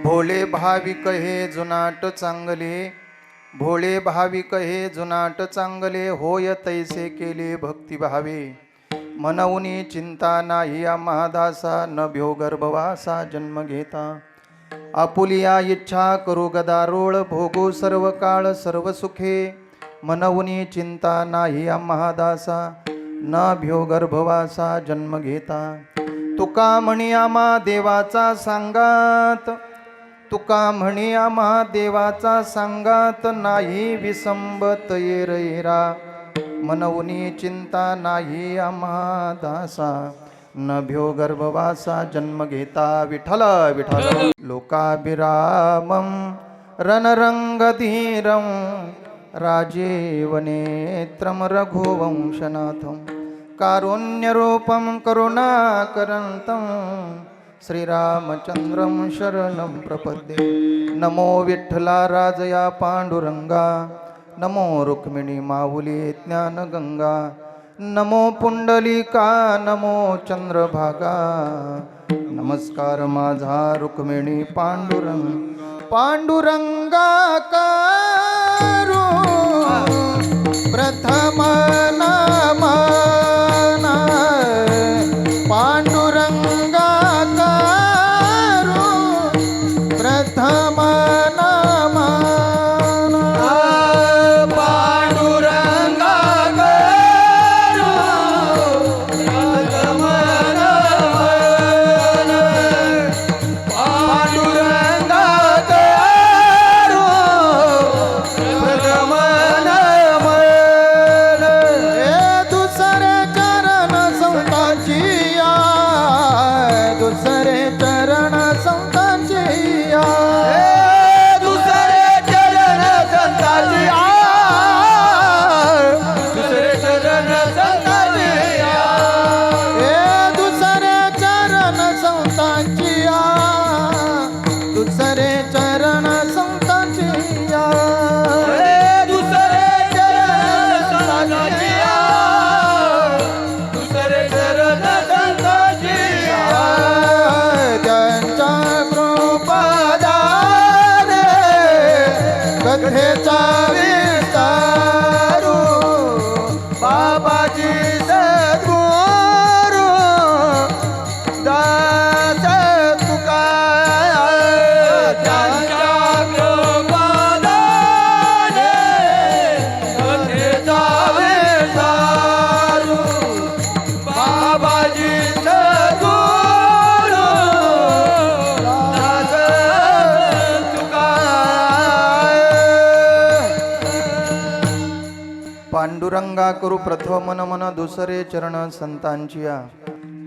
भोळे भाविक हे जुनाट चांगले, भोळे भाविक हे जुनाट चांगले, होय तैसे केले भक्तिभावे. मनवुनी चिंता नाही आम्हा दासा, न भ्यो गर्भवासा जन्म घेता. आपुलिया इच्छा करू गदारोळ, भोगू सर्व काळ सर्व सुखे. मनवुनी चिंता नाही आम्हा दासा, न भ्यो गर्भवासा जन्म घेता. तुका म्हणी आम्हा देवाचा सांगात, तुका म्हणी आम्हा देवाचा सांगात, नाही विसंबत येरा. मनवुनी चिंता नाही आम्हा दासा, न भ्यो गर्भवासा जन्म घेता. विठ्ठल विठ्ठल. लोकाभिरामं रणरंगधीरं, राजीव नेत्रं रघुवंशनाथं, कारुण्यरूपं करुणाकरन्तं, श्रीरामचंद्रं शरणं प्रपद्ये. नमो विठ्ठला राजया पांडुरंगा, नमो रुक्मिणी माऊली ज्ञानगंगा, नमो पुंडलिका नमो चंद्रभागा. नमस्कार माझा रुक्मिणी पांडुरंग, पांडुरंगा करू प्रथम नमन. पांडुरंगा करू प्रथम नमन. पांडुरंगा करू प्रथम नमन. पांडुरंगा करू प्रथम नमन. हे दुसरे चरण संतांची या, दुसरे चरण संतांची या. दुसरे चरण संतांची आ, दुसरे चरण संतांची आ. हे दुसरे चरण संतांची या, दुसरे चरण संतांची या. दुसरे चरण संतांची आ, दुसरे चरण संतांची आ. त्यांच्या कृपादाने कथेचा विस्तारू, बाबाजी सद्गुरु दास तुका. त्यांच्या कृपादाने कथेचा विस्तारू, बाबाजी सद्गुरु दास तुका. पांडुरंगा करू प्रथम नमन, दुसरे चरण संतांचिया.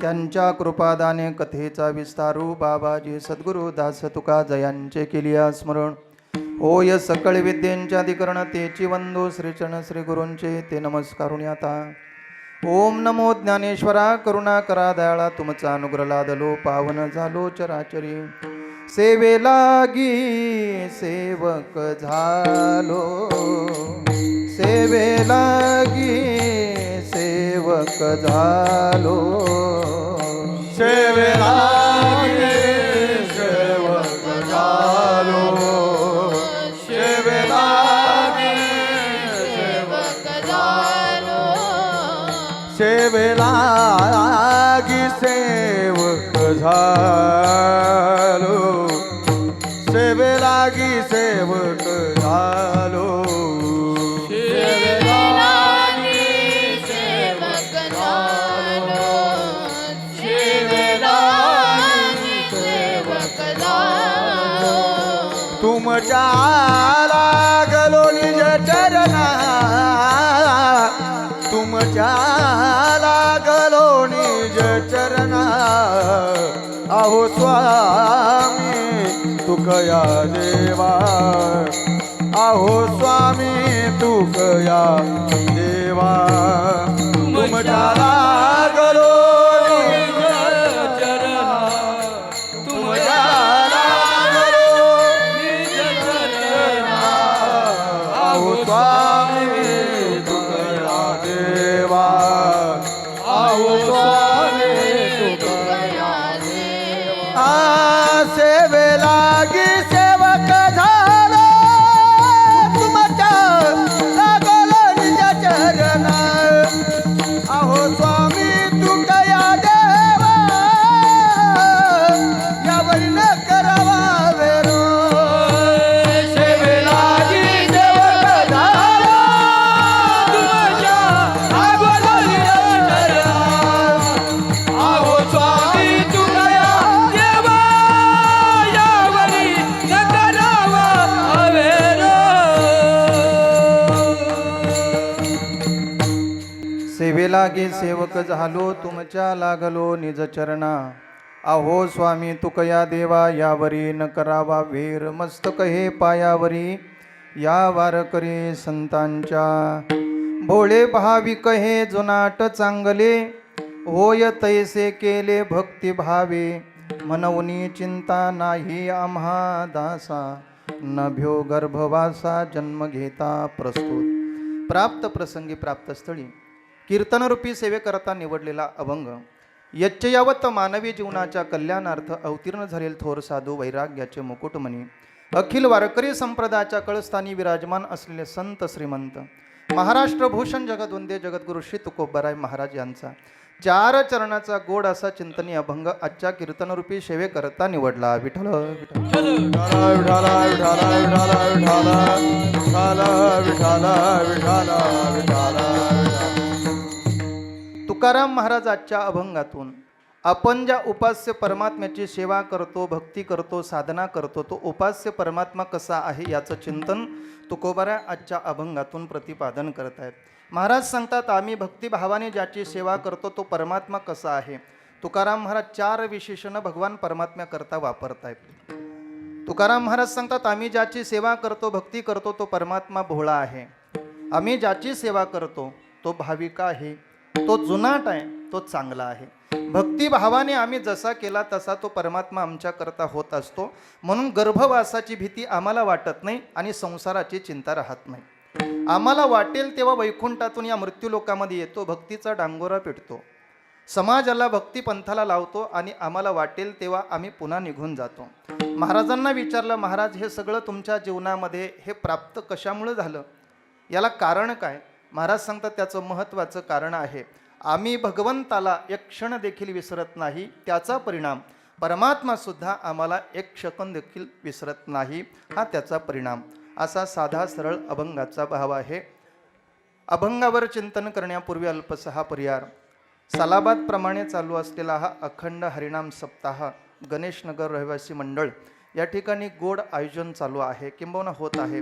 त्यांच्या कृपादाने कथेचा विस्तारू, बाबाजी सद्गुरु दास तुका जयांचे केलिया स्मरण. होय सकळ विद्येंच्या अधिकरण तेची वंदो, श्रीचरण श्री गुरूंचे ते नमस्कारुणी आता. ओम नमो ज्ञानेश्वरा करुणा करा दयाळा, तुमचा अनुग्रह लादलो पावन झालो चराचरी. सेवे लागी सेवक झालो, सेवे लागी सेवक झालो. सेवे लागे सेवक झालो, सेवे लागे सेवक झालो. सेवे लागी सेवक झालो, सेवे लागी सेवक झालो. सेवे लागी सेवक झालो, सेवे लागी सेवक झालो. तुमच्या लागलो निज चरणा, तुमच्या लागलो निज चरणा. अहो स्वामी तुकया देवा, अहो स्वामी तुकया देवा. तुमच्या लागलो निज चरणा, तुमच्या लागलो निज चरणा. अहो स्वामी तुकया देवा, अहो स्वामी तुकया देवा. सेवे लागी लागे सेवक झालो तुमच्या लागलो निज चरणा अहो स्वामी तुकया देवा यावरी न करावा वीर मस्तक हे पायावरी या वारकरी संतांच्या भोळे भाविक हे जुनाट चांगले होय तैसे केले भक्ती भावे मनवनी चिंता नाही आम्हा दासा न भ्यो गर्भवासा जन्म घेता प्रस्तुत प्राप्त प्रसंगी प्राप्त स्थळी कीर्तनरूपी सेवेकरता निवडलेला अभंग यच्चयावत मानवी जीवनाच्या कल्याणार्थ अवतीर्ण झालेले थोर साधू वैराग्याचे मुकुटमणी अखिल वारकरी संप्रदायाच्या कळस्थानी विराजमान असलेले संत श्रीमंत महाराष्ट्र भूषण जगदवंदे जगद्गुरु श्री तुकोबाराय महाराज यांचा 4 चरणाचा गोड असा चिंतनीय अभंग आजच्या कीर्तनरूपी सेवेकरता निवडला. विठ्ठल विठ्ठल तुकाराम महाराज आजच्या अभंगातून आपण ज्या उपास्य परमात्म्याची सेवा करतो, भक्ती करतो, साधना करतो, तो उपास्य परमात्मा कसा आहे याचं चिंतन तुकोबाराय आजच्या अभंगातून प्रतिपादन करत आहेत. महाराज सांगतात आम्ही भक्तिभावाने ज्याची सेवा करतो तो परमात्मा कसा आहे. तुकाराम महाराज 4 विशेषणं भगवान परमात्म्याकरता वापरत आहेत. तुकाराम महाराज सांगतात आम्ही ज्याची सेवा करतो, भक्ती करतो तो परमात्मा भोळा आहे. आम्ही ज्याची सेवा करतो तो भाविक आहे, तो जुनाट आहे, तो चांगला आहे. भक्तिभावाने आम्ही जसा केला तसा तो परमात्मा आमच्याकरता होत असतो. म्हणून गर्भवासाची भीती आम्हाला वाटत नाही आणि संसाराची चिंता राहत नाही. आम्हाला वाटेल तेव्हा वैकुंठातून या मृत्यूलोकामध्ये येतो, भक्तीचा डांगोरा पेटतो, समाजाला भक्तिपंथाला लावतो आणि आम्हाला वाटेल तेव्हा आम्ही पुन्हा निघून जातो. महाराजांना विचारलं, महाराज हे सगळं तुमच्या जीवनामध्ये हे प्राप्त कशामुळे झालं, याला कारण काय. महाराज सांगतात त्याचं महत्त्वाचं कारण आहे आम्ही भगवंताला एक क्षण देखील विसरत नाही, त्याचा परिणाम परमात्मासुद्धा आम्हाला एक क्षण देखील विसरत नाही, हा त्याचा परिणाम. असा साधा सरळ अभंगाचा भाव आहे. अभंगावर चिंतन करण्यापूर्वी अल्पसा हा परिहार. सालाबादप्रमाणे चालू असलेला हा अखंड हरिनाम सप्ताह गणेशनगर रहिवासी मंडळ या ठिकाणी गोड आयोजन चालू आहे, किंबहुना होत आहे.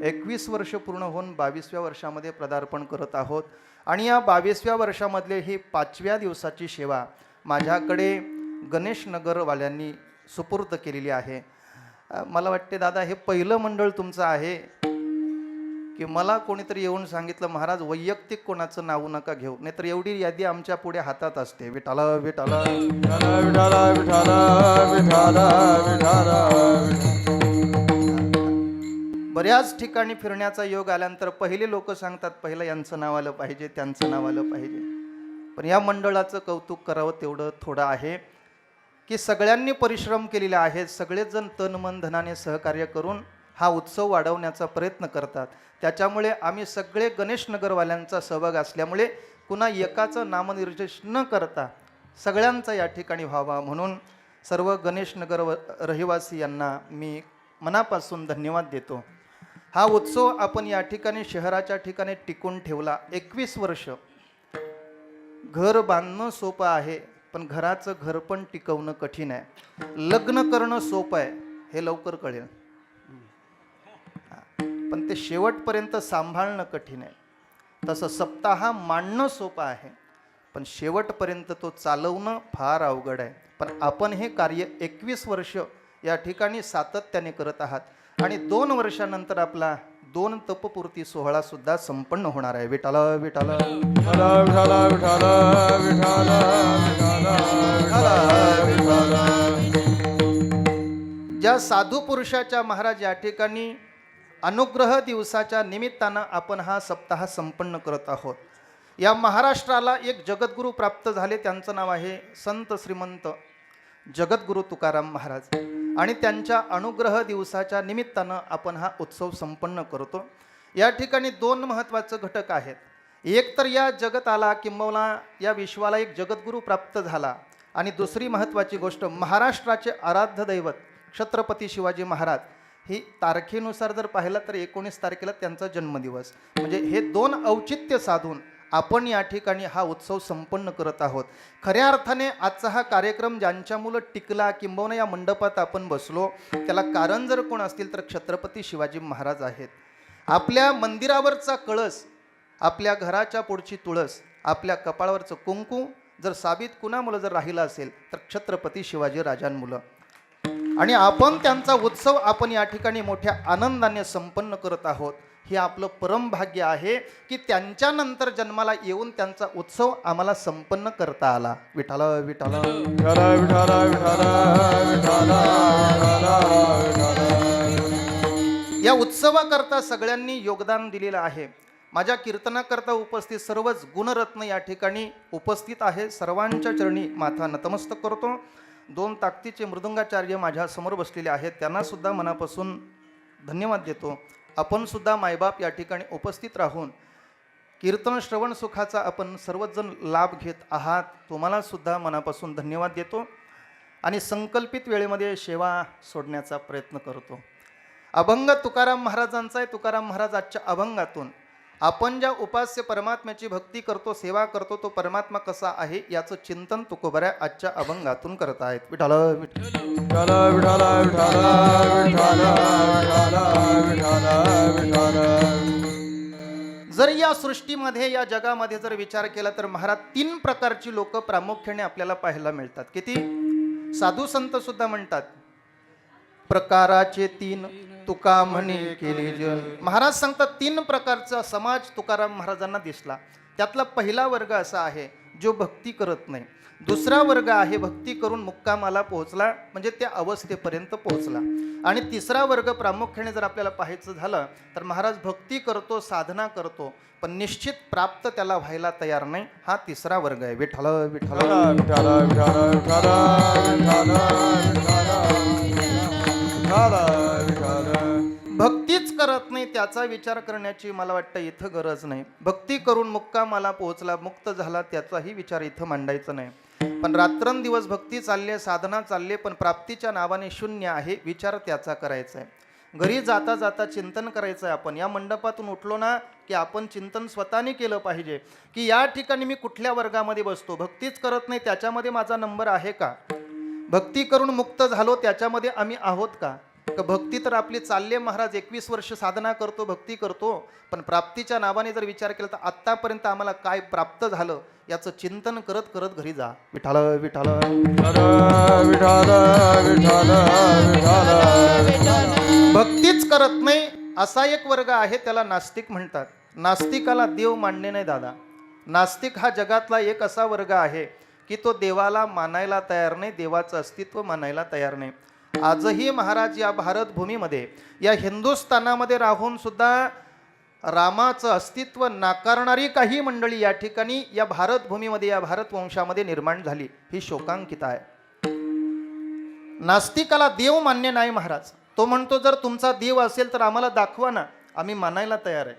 21 वर्ष पूर्ण होऊन 22व्या वर्षामध्ये पदार्पण करत आहोत आणि या 22व्या वर्षामधले ही 5व्या दिवसाची सेवा माझ्याकडे गणेशनगरवाल्यांनी सुपूर्द केलेली आहे. मला वाटते दादा हे पहिलं मंडळ तुमचं आहे की मला कोणीतरी येऊन सांगितलं महाराज वैयक्तिक कोणाचं नाव नका घेऊ, नाहीतर एवढी यादी आमच्या पुढे हातात असते. विठाला विठाला विठाला विठाला विठाला विठाला. बऱ्याच ठिकाणी फिरण्याचा योग आल्यानंतर पहिले लोक सांगतात पहिलं यांचं नाव आलं पाहिजे, त्यांचं नाव आलं पाहिजे. पण या मंडळाचं कौतुक करावं तेवढं थोडं आहे की सगळ्यांनी परिश्रम केलेले आहेत. सगळेच जण तन मन धनाने सहकार्य करून हा उत्सव वाढवण्याचा प्रयत्न करतात. त्याच्यामुळे आम्ही सगळे गणेशनगरवाल्यांचा सहभाग असल्यामुळे कुणा एकाचं नामनिर्देश न करता सगळ्यांचा या ठिकाणी व्हावा म्हणून सर्व गणेशनगर रहिवासी यांना मी मनापासून धन्यवाद देतो. हा उत्सव आपण या ठिकाणी शहराच्या ठिकाणी टिकून ठेवला. 21 वर्ष. घर बांधणं सोपं आहे पण घराचं घर पण टिकवणं कठीण आहे. लग्न करणं सोपं आहे हे लवकर कळेल, पण ते शेवटपर्यंत सांभाळणं कठीण आहे. तसं सप्ताह मांडणं सोपं आहे पण शेवटपर्यंत तो चालवणं फार अवघड आहे. पण आपण हे कार्य 21 वर्ष या ठिकाणी सातत्याने करत आहात आणि 2 वर्षानंतर आपला 2 तपपूर्ती सोहळा सुद्धा संपन्न होणार आहे. विठाला विठाला विठाला विठाला विठाला विठाला विठाला. ज्या साधू पुरुषाच्या महाराज या ठिकाणी अनुग्रह दिवसाच्या निमित्तानं आपण हा सप्ताह संपन्न करत आहोत. या महाराष्ट्राला एक जगद्गुरू प्राप्त झाले, त्यांचं नाव आहे संत श्रीमंत जगद्गुरू तुकाराम महाराज आणि त्यांच्या अनुग्रह दिवसाच्या निमित्तानं आपण हा उत्सव संपन्न करतो. या ठिकाणी 2 महत्त्वाचे घटक आहेत. एक तर या जगताला किंबहुना या विश्वाला एक जगद्गुरू प्राप्त झाला आणि दुसरी महत्त्वाची गोष्ट महाराष्ट्राचे आराध्य दैवत छत्रपती शिवाजी महाराज ही तारखेनुसार जर पाहिलं तर 19 तारखेला त्यांचा जन्मदिवस. म्हणजे हे 2 औचित्य साधून आपण या ठिकाणी हा उत्सव संपन्न करत आहोत. खऱ्या अर्थाने आजचा हा कार्यक्रम ज्यांच्यामुळे टिकला किंबहुना या मंडपात आपण बसलो त्याला कारण जर कोण असतील तर छत्रपती शिवाजी महाराज आहेत. आपल्या मंदिरावरचा कळस, आपल्या घराच्या पुढची तुळस, आपल्या कपाळावरचं कुंकू जर साबित कुणामुळे जर राहिलं असेल तर छत्रपती शिवाजी राजांमुळं. आणि आपण त्यांचा उत्सव आपण या ठिकाणी मोठ्या आनंदाने संपन्न करत आहोत. हे आपलं परम भाग्य आहे की त्यांच्यानंतर जन्माला येऊन त्यांचा उत्सव आम्हाला संपन्न करता आला. विठाल विठाल विठाला विठाला विठाला विठाला. या उत्सवाकरता सगळ्यांनी योगदान दिलेलं आहे. माझ्या कीर्तनाकरता उपस्थित सर्वच गुणरत्न या ठिकाणी उपस्थित आहे. सर्वांच्या चरणी माथा नतमस्तक करतो. 2 ताकदीचे मृदुंगाचार्य माझ्या समोर बसलेले आहेत, त्यांना सुद्धा मनापासून धन्यवाद देतो. आपण सुद्धा मायबाप या ठिकाणी उपस्थित राहून कीर्तन श्रवण सुखाचा आपण सर्वजण लाभ घेत आहात. तुम्हाला सुद्धा मनापासून धन्यवाद देतो आणि संकल्पित वेळेमध्ये सेवा सोडण्याचा प्रयत्न करतो. अभंग तुकाराम महाराजांचा आहे. तुकाराम महाराज आजच्या अभंगातून आपण ज्या उपास्य परमात्म्याची भक्ती करतो, सेवा करतो, तो परमात्मा कसा आहे याचं चिंतन तुकोबऱ्या आजच्या अभंगातून करत आहेत. विठाल विठाल विठाला विठाला विठाला विठाला विठाला. जर या सृष्टीमध्ये या जगामध्ये जर विचार केला तर महाराज 3 प्रकारची लोक प्रामुख्याने आपल्याला पाहायला मिळतात. किती? साधू संत सुद्धा म्हणतात प्रकाराचे 3 तुका म्हणे केले जन. महाराज सांगतात 3 प्रकारचा समाज तुकाराम महाराजांना दिसला. त्यातला पहिला वर्ग असा आहे जो भक्ती करत नाही. दुसरा वर्ग आहे भक्ती करून मुक्कामाला पोहोचला, म्हणजे त्या अवस्थेपर्यंत पोहोचला. आणि तिसरा वर्ग प्रामुख्याने जर आपल्याला पाहायचं झालं तर महाराज भक्ती करतो, साधना करतो, पण निश्चित प्राप्त त्याला व्हायला तयार नाही. हा तिसरा वर्ग आहे. विठाल विठाल विठाला विठाला विठाला विठाला. भक्तीच करत नाही त्याचा विचार करण्याची मला वाटतं इथं गरज नाही. भक्ती करून मुक्कामाला पोहोचला, मुक्त झाला, त्याचाही विचार इथं मांडायचा नाही. पण रात्रंदिवस भक्ती चालली, साधना चालली, पण प्राप्तीच्या नावाने शून्य आहे, विचार त्याचा करायचा आहे. घरी जाता जाता चिंतन करायचं आहे. आपण या मंडपातून उठलो ना की आपण चिंतन स्वतःने केलं पाहिजे की या ठिकाणी मी कुठल्या वर्गामध्ये बसतो. भक्तीच करत नाही त्याच्यामध्ये माझा नंबर आहे का? भक्ती करून मुक्त झालो त्याच्यामध्ये आम्ही आहोत का? भक्ती तर आपली चालले महाराज 21 वर्ष साधना करतो, भक्ती करतो, पण प्राप्तीच्या नावाने जर विचार केला तर आत्तापर्यंत आम्हाला काय प्राप्त झालं याचं चिंतन करत करत घरी जा. विठाल विठाल भक्तीच करत नाही असा एक वर्ग आहे, त्याला नास्तिक म्हणतात. नास्तिकाला देव मानणे नाही दादा. नास्तिक हा जगातला एक असा वर्ग आहे की तो देवाला मानायला तयार नाही, देवाचं अस्तित्व मानायला तयार नाही. आजही महाराज या भारत भूमीमध्ये, या हिंदुस्थानामध्ये राहून सुद्धा रामाचं अस्तित्व नाकारणारी काही मंडळी या ठिकाणी या भारत भूमीमध्ये, या भारत वंशामध्ये निर्माण झाली. ही शोकांकित आहे. नास्तिकाला देव मान्य नाही महाराज. तो म्हणतो जर तुमचा देव असेल तर आम्हाला दाखवा ना, आम्ही मानायला तयार आहे.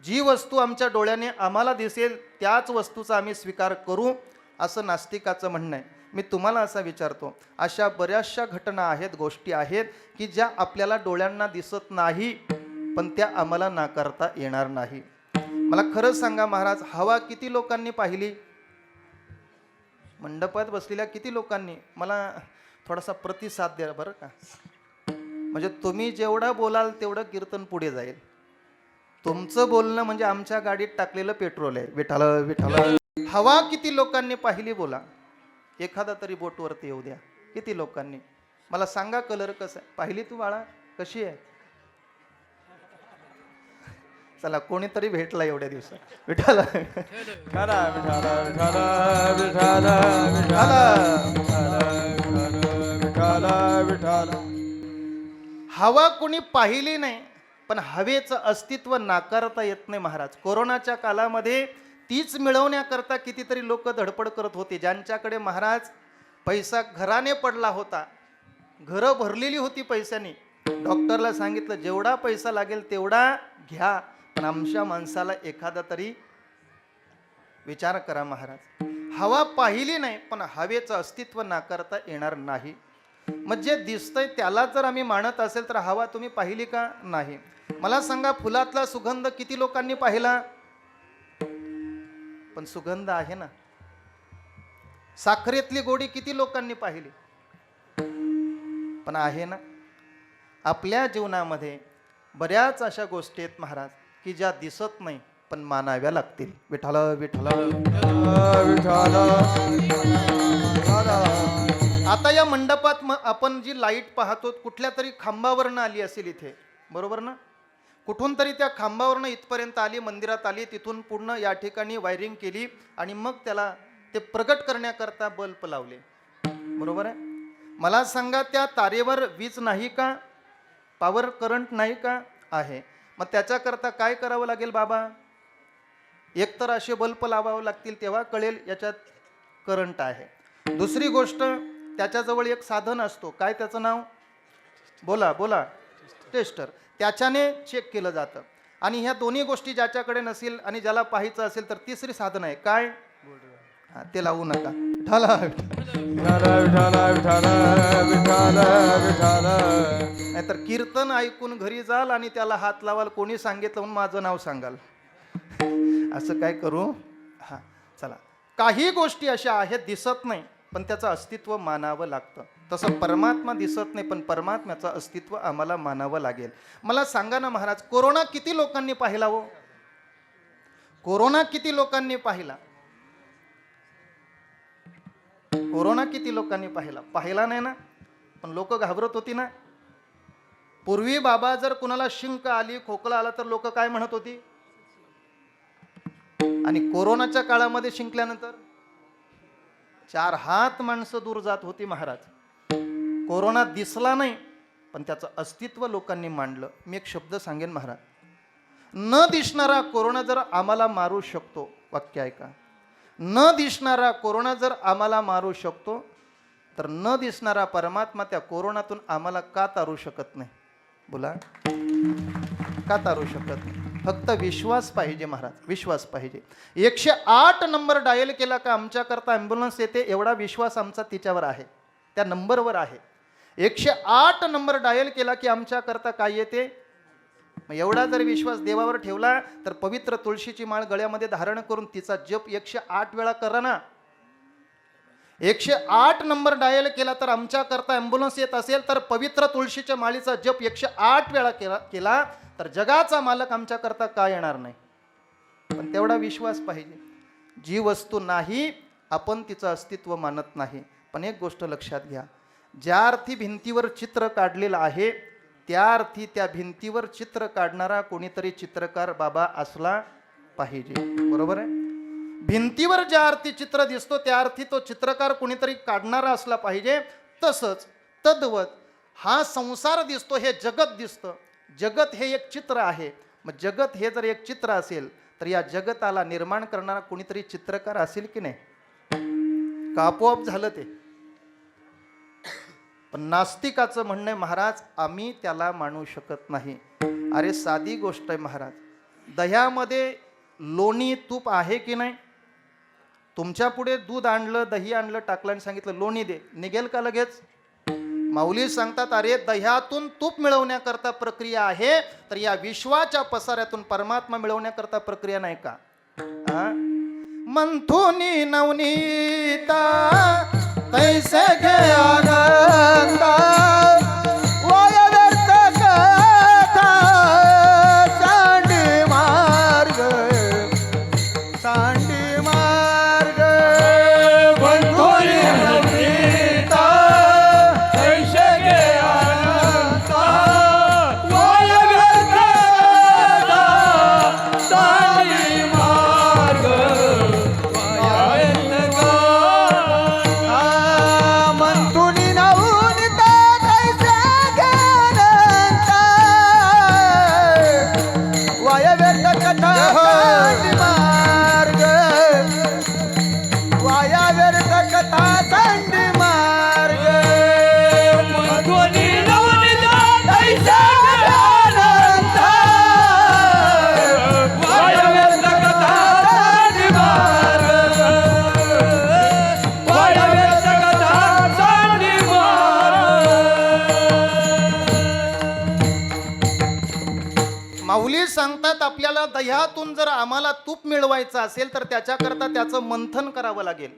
जी वस्तू आमच्या डोळ्याने आम्हाला दिसेल त्याच वस्तूचा आम्ही स्वीकार करू, असं नास्तिकाचं म्हणणं आहे. मी तुम्हाला असं विचारतो, अशा बऱ्याचशा घटना आहेत, गोष्टी आहेत की ज्या आपल्याला डोळ्यांना दिसत नाही, पण त्या आम्हाला नाकारता येणार नाही. मला खरं सांगा महाराज, हवा किती लोकांनी पाहिली? मंडपात बसलेल्या किती लोकांनी? मला थोडासा प्रतिसाद द्या बरं का. म्हणजे तुम्ही जेवढं बोलाल तेवढं कीर्तन पुढे जाईल. तुमचं बोलणं म्हणजे आमच्या गाडीत टाकलेलं पेट्रोल आहे. विठाल विठाल. हवा किती लोकांनी पाहिली बोला. एखादा तरी बोटवरती येऊ द्या. किती लोकांनी? मला सांगा कलर कसा आहे? पाहिली तू बाळा कशी आहे? चला कोणीतरी भेटला एवढ्या दिवसात. विठाला विठाला विठाला विठाला विठाला विठाला. हवा कोणी पाहिली नाही, पण हवेचं अस्तित्व नाकारता येत नाही महाराज. कोरोनाच्या काळामध्ये तीच मिळवण्याकरता कितीतरी लोक धडपड करत होते. ज्यांच्याकडे महाराज पैसा घराने पडला होता, घरं भरलेली होती पैशाने, डॉक्टरला सांगितलं जेवढा पैसा लागेल तेवढा घ्या, पण आमच्या माणसाला एखादा तरी विचार करा महाराज. हवा पाहिली नाही, पण हवेचं अस्तित्व नाकारता येणार नाही. मग जे दिसतंय त्याला जर आम्ही मानत असेल तर हवा तुम्ही पाहिली का? नाही. मला सांगा, फुलातला सुगंध किती लोकांनी पाहिला? पण सुगंध आहे ना. साखरेतली गोडी किती लोकांनी पाहिली? पण आहे ना. आपल्या जीवनामध्ये बऱ्याच अशा गोष्टी आहेत महाराज की ज्या दिसत नाही, पण मानाव्या लागतील. विठ्ठल विठ्ठल. विठ्ठल विठ्ठल. आता या मंडपात आपण जी लाईट पाहतो कुठल्या तरी खांबावरनं आली असेल इथे, बरोबर ना? कुठून तरी त्या खांबावरनं इथपर्यंत आली, मंदिरात आली, तिथून पूर्ण या ठिकाणी वायरिंग केली आणि मग त्याला ते प्रगट करण्याकरता बल्ब लावले, बरोबर आहे? मला सांगा, त्या तारेवर वीज नाही का? पॉवर करंट नाही का? आहे. मग त्याच्याकरता काय करावं लागेल बाबा? एकतर असे बल्ब लावावे लागतील, तेव्हा कळेल याच्यात करंट आहे. दुसरी गोष्ट, त्याच्याजवळ एक साधन असतो, काय त्याचं नाव? बोला बोला. टेस्टर. त्याच्याने चेक केलं जातं. आणि ह्या दोन्ही गोष्टी ज्याच्याकडे नसेल आणि ज्याला पाहायचं असेल तर तिसरी साधन आहे, काय? ते लावू नका. ठाला नाहीतर कीर्तन ऐकून घरी जाल आणि त्याला हात लावाल, कोणी सांगितलं म्हणून माझं नाव सांगाल. असं काय करू? हा, चला. काही गोष्टी अशा आहेत दिसत नाही पण त्याचं अस्तित्व मानावं लागतं. तसं परमात्मा दिसत नाही पण परमात्म्याचं अस्तित्व आम्हाला मानावं लागेल. मला सांगा ना महाराज, कोरोना किती लोकांनी पाहिला हो? कोरोना किती लोकांनी पाहिला? कोरोना किती लोकांनी पाहिला? पाहिला नाही ना, पण लोक घाबरत होती ना. पूर्वी बाबा जर कुणाला शिंक आली, खोकला आला तर लोक काय म्हणत होती? आणि कोरोनाच्या काळामध्ये शिंकल्यानंतर 4 हात माणसं दूर जात होती महाराज. कोरोना दिसला नाही पण त्याचं अस्तित्व लोकांनी मांडलं. मी एक शब्द सांगेन महाराज, न दिसणारा कोरोना जर आम्हाला मारू शकतो, वाक्य ऐका, न दिसणारा कोरोना जर आम्हाला मारू शकतो तर न दिसणारा परमात्मा त्या कोरोनातून आम्हाला का तारू शकत नाही? बोला, का तारू शकत नाही? फक्त विश्वास पाहिजे महाराज, विश्वास पाहिजे. 108 नंबर डायल केला का आमच्याकरता ॲम्ब्युलन्स येते, एवढा विश्वास आमचा तिच्यावर आहे, त्या नंबरवर आहे. 108 नंबर डायल केला की आमच्याकरता काय येते? मग एवढा जर विश्वास देवावर ठेवला तर पवित्र तुळशीची माळ गळ्यामध्ये धारण करून तिचा जप 108 वेळा करा ना. 108 नंबर डायल केला तर आमच्याकरता ॲम्ब्युलन्स येत असेल तर पवित्र तुळशीच्या माळीचा जप 108 वेळा केला तर जगाचा मालक आमच्याकरता का येणार नाही? पण तेवढा विश्वास पाहिजे. जी वस्तू नाही आपण तिचं अस्तित्व मानत नाही. पण एक गोष्ट लक्षात घ्या, ज्या अर्थी भिंतीवर चित्र काढलेलं आहे त्या अर्थी त्या भिंतीवर चित्र काढणारा कोणीतरी चित्रकार बाबा असला पाहिजे, बरोबर आहे? भिंतीवर ज्या अर्थी चित्र दिसतो त्या अर्थी तो चित्रकार कोणीतरी काढणारा असला पाहिजे. तसंच तद्वत हा संसार दिसतो, हे जगत दिसतं, जगत हे एक चित्र आहे. मग जगत हे जर एक चित्र असेल तर या जगताला निर्माण करणारा कोणीतरी चित्रकार असेल की नाही? का आपोआप झालं ते? पण नास्तिकाचं म्हणणं आहे महाराज आम्ही त्याला मानू शकत नाही. अरे साधी गोष्ट आहे महाराज, दह्यामध्ये लोणी तूप आहे की नाही? तुमच्या पुढे दूध आणलं, दही आणलं, टाकलं आणि सांगितलं लोणी दे, निघेल का लगेच? माऊली सांगतात अरे दह्यातून तूप मिळवण्याकरता प्रक्रिया आहे तर या विश्वाच्या पसाऱ्यातून परमात्मा मिळवण्याकरता प्रक्रिया नाही का? मंथुनी नवनीता तैसे घे आनंदा वाया व्यर्थ कथा सांडी मार्ग सांडी मार्ग मंथुनी नवनीता तैसे घे आनंदा वाया व्यर्थ कथा सांडी मार्ग वाया व्यर्थ मंथुनी नवनीता तैसे घे आनंदा वाया व्यर्थ कथा सांडी मार्ग वाया व्यर्थ कथा सांडी मार्ग मंथुनी नवनीता तैसे घे आनंदा वाया व्यर्थ कथा सांडी मार्ग वाया व्यर्थ कथा सांडी मार्ग. माऊली सांगतात आपल्याला दह्यातून जर आम्हाला तूप मिळवायचं असेल तर त्याच्याकरता त्याचं मंथन करावं लागेल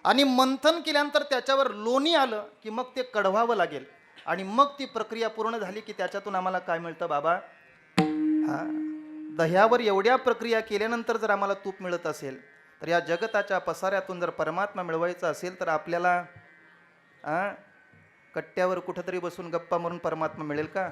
आणि मंथन केल्यानंतर त्याच्यावर लोणी आलं की मग ते कढवावं लागेल आणि मग ती प्रक्रिया पूर्ण झाली की त्याच्यातून आम्हाला काय मिळतं बाबा? हा, दह्यावर एवढ्या प्रक्रिया केल्यानंतर जर आम्हाला तूप मिळत असेल, तर या जगताच्या पसाऱ्यातून जर परमात्मा मिळवायचा असेल तर आपल्याला कट्ट्यावर कुठंतरी बसून गप्पा मारून परमात्मा मिळेल का?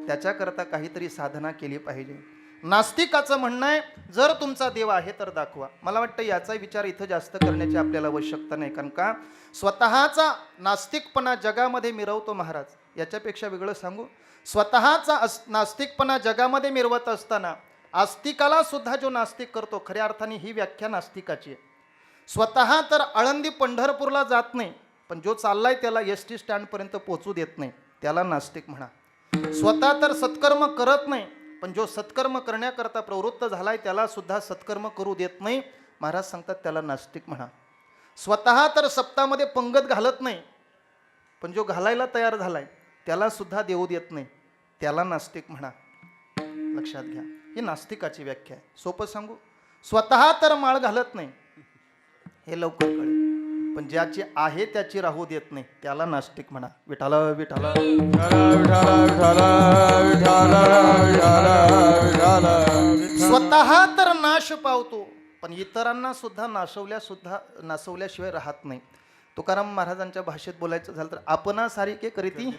त्याच्याकरता काहीतरी साधना केली पाहिजे. नास्तिकाचं म्हणणं आहे, जर तुमचा देव आहे तर दाखवा. मला वाटतं याचा विचार इथं जास्त करण्याची आपल्याला आवश्यकता नाही. कारण का स्वतःचा नास्तिकपणा जगामध्ये मिरवतो महाराज. याच्यापेक्षा वेगळं सांगू, स्वतःचा नास्तिकपणा जगामध्ये मिरवत असताना आस्तिकाला सुद्धा जो नास्तिक करतो, खऱ्या अर्थाने ही व्याख्या नास्तिकाची आहे. स्वतः तर आळंदी पंढरपूरला जात नाही, पण जो चाललाय त्याला एसटी स्टँडपर्यंत पोहोचू देत नाही, त्याला नास्तिक म्हणा. स्वतः तर सत्कर्म करत नाही, पण जो सत्कर्म करण्याकरता प्रवृत्त झालाय त्याला सुद्धा सत्कर्म करू देत नाही, महाराज सांगतात त्याला नास्तिक म्हणा. स्वतः तर सप्तामध्ये पंगत घालत नाही, पण जो घालायला तयार झालाय त्याला सुद्धा देऊ देत नाही, त्याला नास्तिक म्हणा. लक्षात घ्या, ही नास्तिकाची व्याख्या आहे. सोपं सांगू, स्वतः तर माळ घालत नाही हे लवकर कळेल, पण ज्याची आहे त्याची राहू देत नाही त्याला नास्तिक म्हणा. विठाला विठाला स्वतः तर नाश पावतो, पण इतरांना सुद्धा नासवल्याशिवाय राहत नाही. तुकाराम महाराजांच्या भाषेत बोलायचं झालं तर आपणासारखे करीती.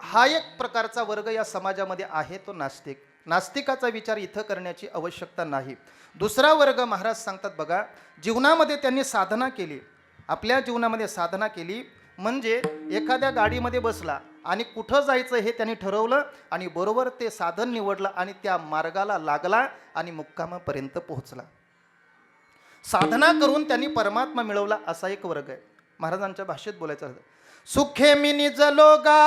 हा एक प्रकारचा वर्ग या समाजामध्ये आहे, तो नास्तिक. नास्तिकाचा विचार इथं करण्याची आवश्यकता नाही. दुसरा वर्ग महाराज सांगतात बघा, जीवनामध्ये त्यांनी साधना केली, आपल्या जीवनामध्ये साधना केली म्हणजे एखाद्या गाडीमध्ये बसला आणि कुठं जायचं हे त्यांनी ठरवलं आणि बरोबर ते साधन निवडलं आणि त्या मार्गाला लागला आणि मुक्कामापर्यंत पोहोचला. साधना करून त्यांनी परमात्मा मिळवला, असा एक वर्ग आहे. महाराजांच्या भाषेत बोलायचं झालं, सुखे मी निजलो गा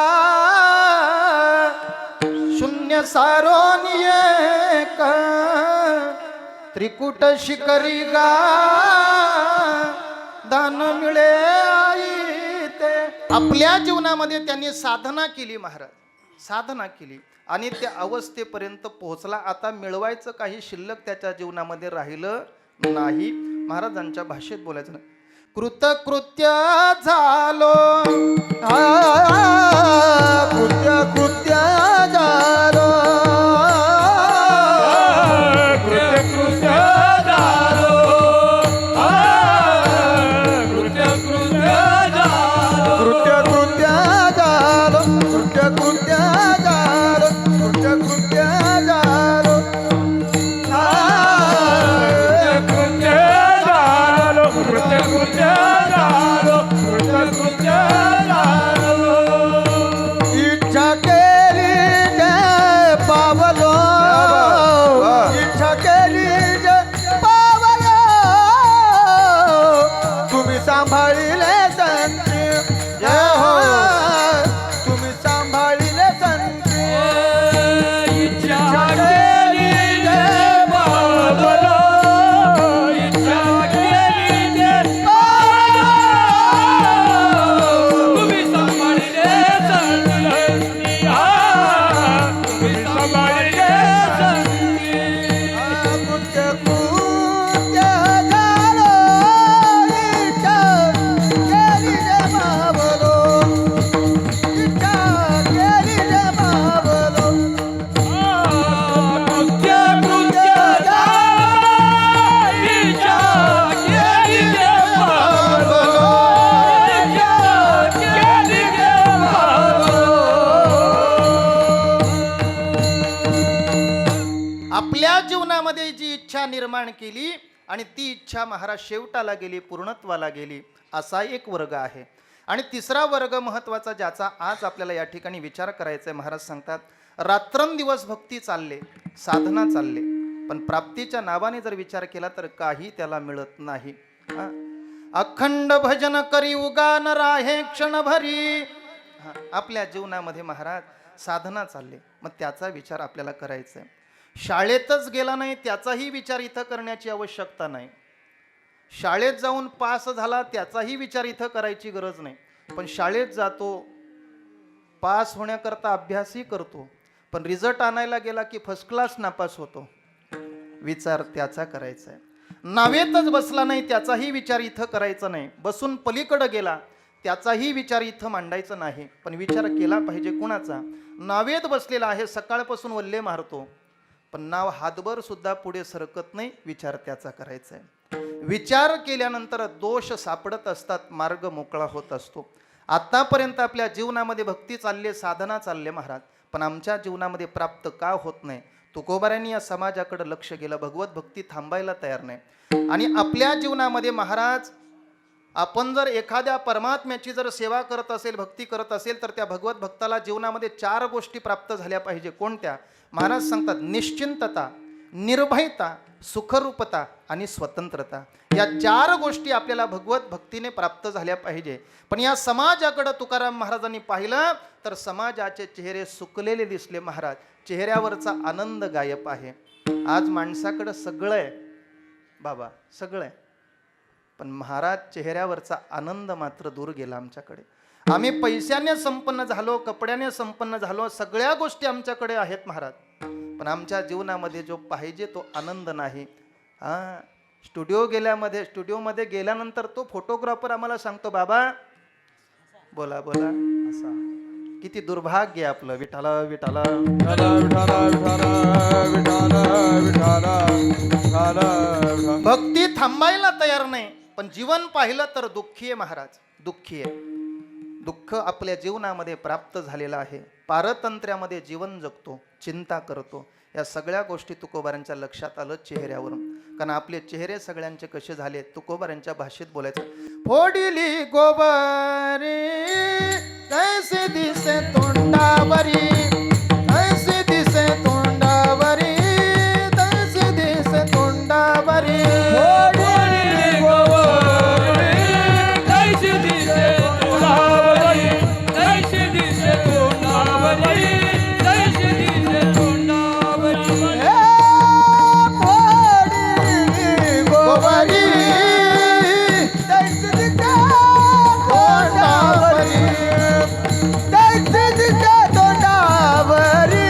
शून्य सारोनिये त्रिकुट शिकरी गा दान मिळे आई ते. आपल्या जीवनामध्ये त्यांनी साधना केली महाराज, साधना केली आणि त्या अवस्थेपर्यंत पोहोचला. आता मिळवायचं काही शिल्लक त्याच्या जीवनामध्ये राहिलं नाही. महाराजांच्या भाषेत बोलायचं नाही, कृतकृत्य झालो कृत्य कृत्य झालो कृत्य कृत्य झालो कृत्य कृत्य झालो कृत्य कृत्य झालो कृत्य कृत्य झालो कृत्य कृत्य झालो कृत्य कृत्य झालो कृत्य कृत्य झालो. इच्छा केली जय पावलो इच्छा केली जय पावलो तुम्ही सांभाळिले संती जय हो तुम्ही सांभाळिले संती इच्छा केली जय बाबलो इच्छा केली जय तुम्ही सांभाळिले संती तुम्ही सांभाळिले संती. कृत्य कृत्य झालो इच्छा केली जय पावलो इच्छा केली जय पावलो कृत्य कृत्य झालो इच्छा केली जय बाबलो इच्छा केली जय बाबलो. आपल्या जीवनामध्ये जी इच्छा निर्माण केली आणि ती इच्छा महाराज शेवटाला गेली, पूर्णत्वाला गेली, असा एक वर्ग आहे. आणि तिसरा वर्ग महत्वाचा ज्याचा आज आपल्याला या ठिकाणी विचार करायचा आहे. महाराज सांगतात, रात्रंदिवस भक्ती चालले, साधना चालले, पण प्राप्तीच्या नावाने जर विचार केला तर काही त्याला मिळत नाही. अखंड भजन करी उगान राहे क्षणभरी. आपल्या जीवनामध्ये महाराज साधना चालले, मग त्याचा विचार आपल्याला करायचा आहे. शाळेतच गेला नाही त्याचाही विचार इथं करण्याची आवश्यकता नाही. शाळेत जाऊन पास झाला त्याचाही विचार इथं करायची गरज नाही. पण शाळेत जातो, पास होण्याकरता अभ्यासही करतो, पण रिझल्ट आणायला गेला की फर्स्ट क्लास नापास होतो. विचार त्याचा करायचा आहे. नावेतच बसला नाही त्याचाही विचार इथं करायचा नाही. बसून पलीकडे गेला त्याचाही विचार इथं मांडायचा नाही. पण विचार केला पाहिजे कुणाचा? नावेत बसलेला आहे, सकाळपासून वल्ले मारतो, पण नाव हातभर सुद्धा पुढे सरकत नाही, विचार त्याचा करायचा आहे. विचार केल्यानंतर दोष सापडत असतात, मार्ग मोकळा होत असतो. आतापर्यंत आपल्या जीवनामध्ये भक्ती चालली, साधना चालले महाराज, पण आमच्या जीवनामध्ये प्राप्त का होत नाही? तुकोबाऱ्यांनी या समाजाकडे लक्ष गेलं, भगवत भक्ती थांबायला तयार नाही. आणि आपल्या जीवनामध्ये महाराज, आपण जर एखाद्या परमात्म्याची जर सेवा करत असेल, भक्ती करत असेल, तर त्या भगवत भक्ताला जीवनामध्ये 4 गोष्टी प्राप्त झाल्या पाहिजे. कोणत्या? महाराज सांगतात, निश्चिंतता, निर्भयता, सुखरूपता आणि स्वतंत्रता. या 4 गोष्टी आपल्याला भगवत भक्तीने प्राप्त झाल्या पाहिजे. पण या समाजाकडे तुकाराम महाराजांनी पाहिलं तर समाजाचे चेहरे सुकलेले दिसले महाराज, चेहऱ्यावरचा आनंद गायब आहे. आज माणसाकडे सगळं आहे बाबा, सगळं आहे, पण महाराज चेहऱ्यावरचा आनंद मात्र दूर गेला आमच्याकडे. आम्ही पैशाने संपन्न झालो, कपड्याने संपन्न झालो, सगळ्या गोष्टी आमच्याकडे आहेत महाराज, पण आमच्या जीवनामध्ये जो पाहिजे तो आनंद नाही. स्टुडिओमध्ये गेल्यानंतर तो फोटोग्राफर आम्हाला सांगतो, बाबा बोला बोला असा. किती दुर्भाग्य आपलं. विठाला विठाला भक्ती थांबायला तयार नाही, पण जीवन पाहिलं तर दुःखी आहे महाराज, दुःखी आहे. दुःख आपल्या जीवनामध्ये प्राप्त झालेलं आहे. पारतंत्र्यामध्ये जीवन जगतो, चिंता करतो. या सगळ्या गोष्टी तुकोबारांच्या लक्षात आलं चेहऱ्यावरून. कारण आपले चेहरे सगळ्यांचे कसे झाले, तुकोबारांच्या भाषेत बोलायचं, फोडिली गोबारी कैसे दिसे तोंडावरी, कैसे दिसे तोंडावरी, कैसे दिसे तोंडावरी, फोडिली गोबारी कैसे दिसे तोंडावरी, कैसे दिसे तोंडावरी, कैसे दिसे तोंडावरी, गोवारी कैसे दिसे तोंडावरी, कैसे दिसे तोंडावरी,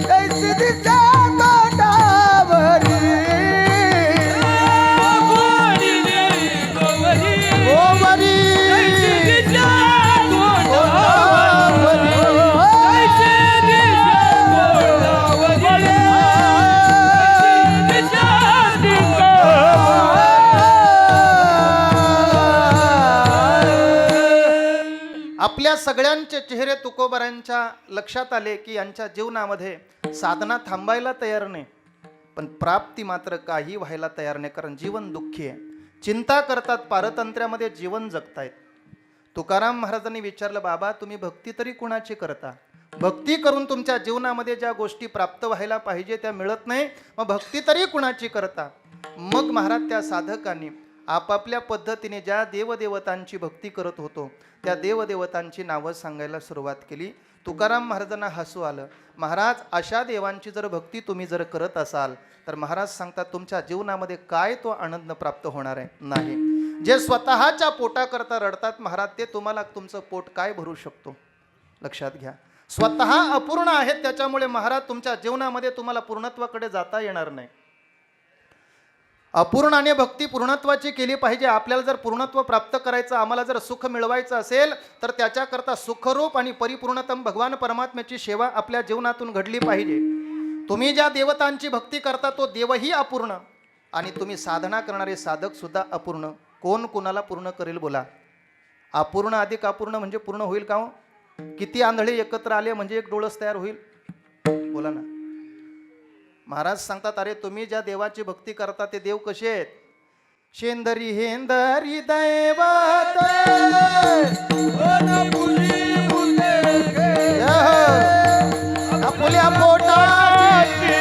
कैसे दिसे तोंडावरी, फोडिली गोबारी गोवारी कैसे दिसे तोंडावरी, कैसे दिसे तोंडावरी, आपल्या सगळ्यांचे चेहरे तुकोबारांच्या लक्षात आले की यांच्या जीवनामध्ये साधना थांबायला तयार नाही, पण प्राप्ती मात्र काही व्हायला तयार नाही. कारण जीवन दुःखी आहे, चिंता करतात, पारतंत्र्यामध्ये जीवन जगतायत. तुकाराम महाराजांनी विचारलं, बाबा तुम्ही भक्ती तरी कुणाची करता? भक्ती करून तुमच्या जीवनामध्ये ज्या गोष्टी प्राप्त व्हायला पाहिजे त्या मिळत नाही, मग भक्ती तरी कुणाची करता? मग महाराज त्या साधकांनी आपापल्या पद्धतीने ज्या देवदेवतांची भक्ती करत होतो त्या देवदेवतांची नावं सांगायला सुरुवात केली. तुकाराम महाराजांना हसू आलं. महाराज अशा देवांची जर भक्ती तुम्ही जर करत असाल तर महाराज सांगतात तुमच्या जीवनामध्ये काय तो आनंद प्राप्त होणार आहे? नाही. जे स्वतःच्या पोटाकरता रडतात महाराज, ते तुम्हाला तुमचं पोट काय भरू शकतो? लक्षात घ्या. स्वतः अपूर्ण आहेत, त्याच्यामुळे महाराज तुमच्या जीवनामध्ये तुम्हाला पूर्णत्वाकडे जाता येणार नाही. अपूर्णाने भक्ती पूर्णत्वाची केली पाहिजे. आपल्याला जर पूर्णत्व प्राप्त करायचं, आम्हाला जर सुख मिळवायचं असेल तर त्याच्याकरता सुखरूप आणि परिपूर्णतम भगवान परमात्म्याची सेवा आपल्या जीवनातून घडली पाहिजे. तुम्ही ज्या देवतांची भक्ती करता तो देवही अपूर्ण आणि तुम्ही साधना करणारे साधक सुद्धा अपूर्ण. कोण कुणाला पूर्ण करेल बोला? अपूर्ण अधिक अपूर्ण म्हणजे पूर्ण होईल का हो? किती आंधळे एकत्र आले म्हणजे एक डोळस तयार होईल? बोला ना. महाराज सांगतात, अरे तुम्ही ज्या देवाची भक्ती करता ते देव कसे आहेत? शेंदरी हेंदरी दैवत आपुल्या पोटाची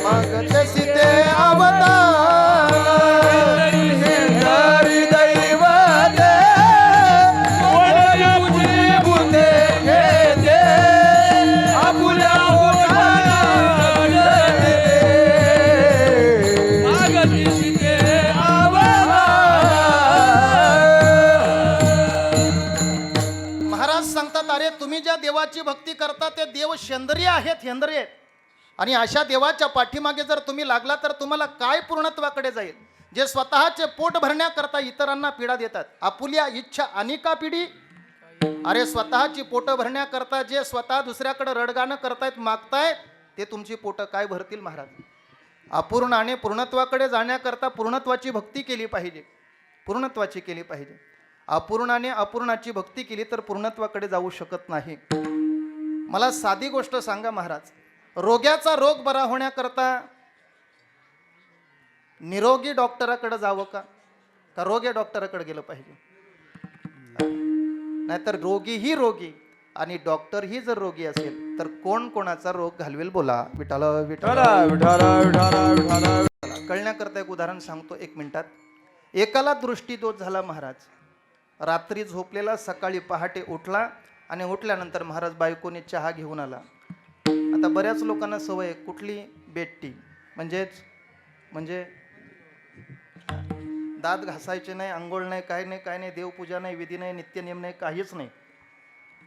मग तशी ते अवतार. हेंदरी दैवत अरे तुम्ही ज्या देवाची भक्ती करता ते देव शेंद्रिय आहेत, हेंद्रिय आहेत. आणि अशा देवाच्या पाठीमागे जर तुम्ही लागला तर तुम्हाला काय पूर्णत्वाकडे जाईल? जे स्वतःचे पोट भरण्याकरता इतरांना पीडा देतात, आपुल्या इच्छा अनेका पिढी अरे स्वतःची पोटं भरण्याकरता जे स्वतः दुसऱ्याकडे रडगाणं करतायत मागतायत ते तुमची पोटं काय भरतील महाराज. अपूर्णाने पूर्णत्वाकडे जाण्याकरता पूर्णत्वाची भक्ती केली पाहिजे, पूर्णत्वाची केली पाहिजे. अपूर्णाने अपूर्णाची भक्ती केली तर पूर्णत्वाकडे जाऊ शकत नाही. मला साधी गोष्ट सांगा महाराज, रोग्याचा रोग बरा होण्याकरता निरोगी डॉक्टराकडे जावं का रोगी डॉक्टराकडे गेलं पाहिजे. नाहीतर रोगी ही रोगी आणि डॉक्टर ही जर रोगी असेल तर कोण कोणाचा रोग घालवेल बोला. विठाल विठाल कळण्याकरता एक उदाहरण सांगतो 1 मिनिटात. एकाला दृष्टीदोष झाला महाराज. रात्री झोपलेला सकाळी पहाटे उठला आणि उठल्यानंतर महाराज बायकोने चहा घेऊन आला. आता बऱ्याच लोकांना सवय कुठली बेट्टी म्हणजे दात घासायचे नाही, अंघोळ नाही, काय नाही, देवपूजा नाही, विधी नाही, नित्यनियम नाही, काहीच नाही.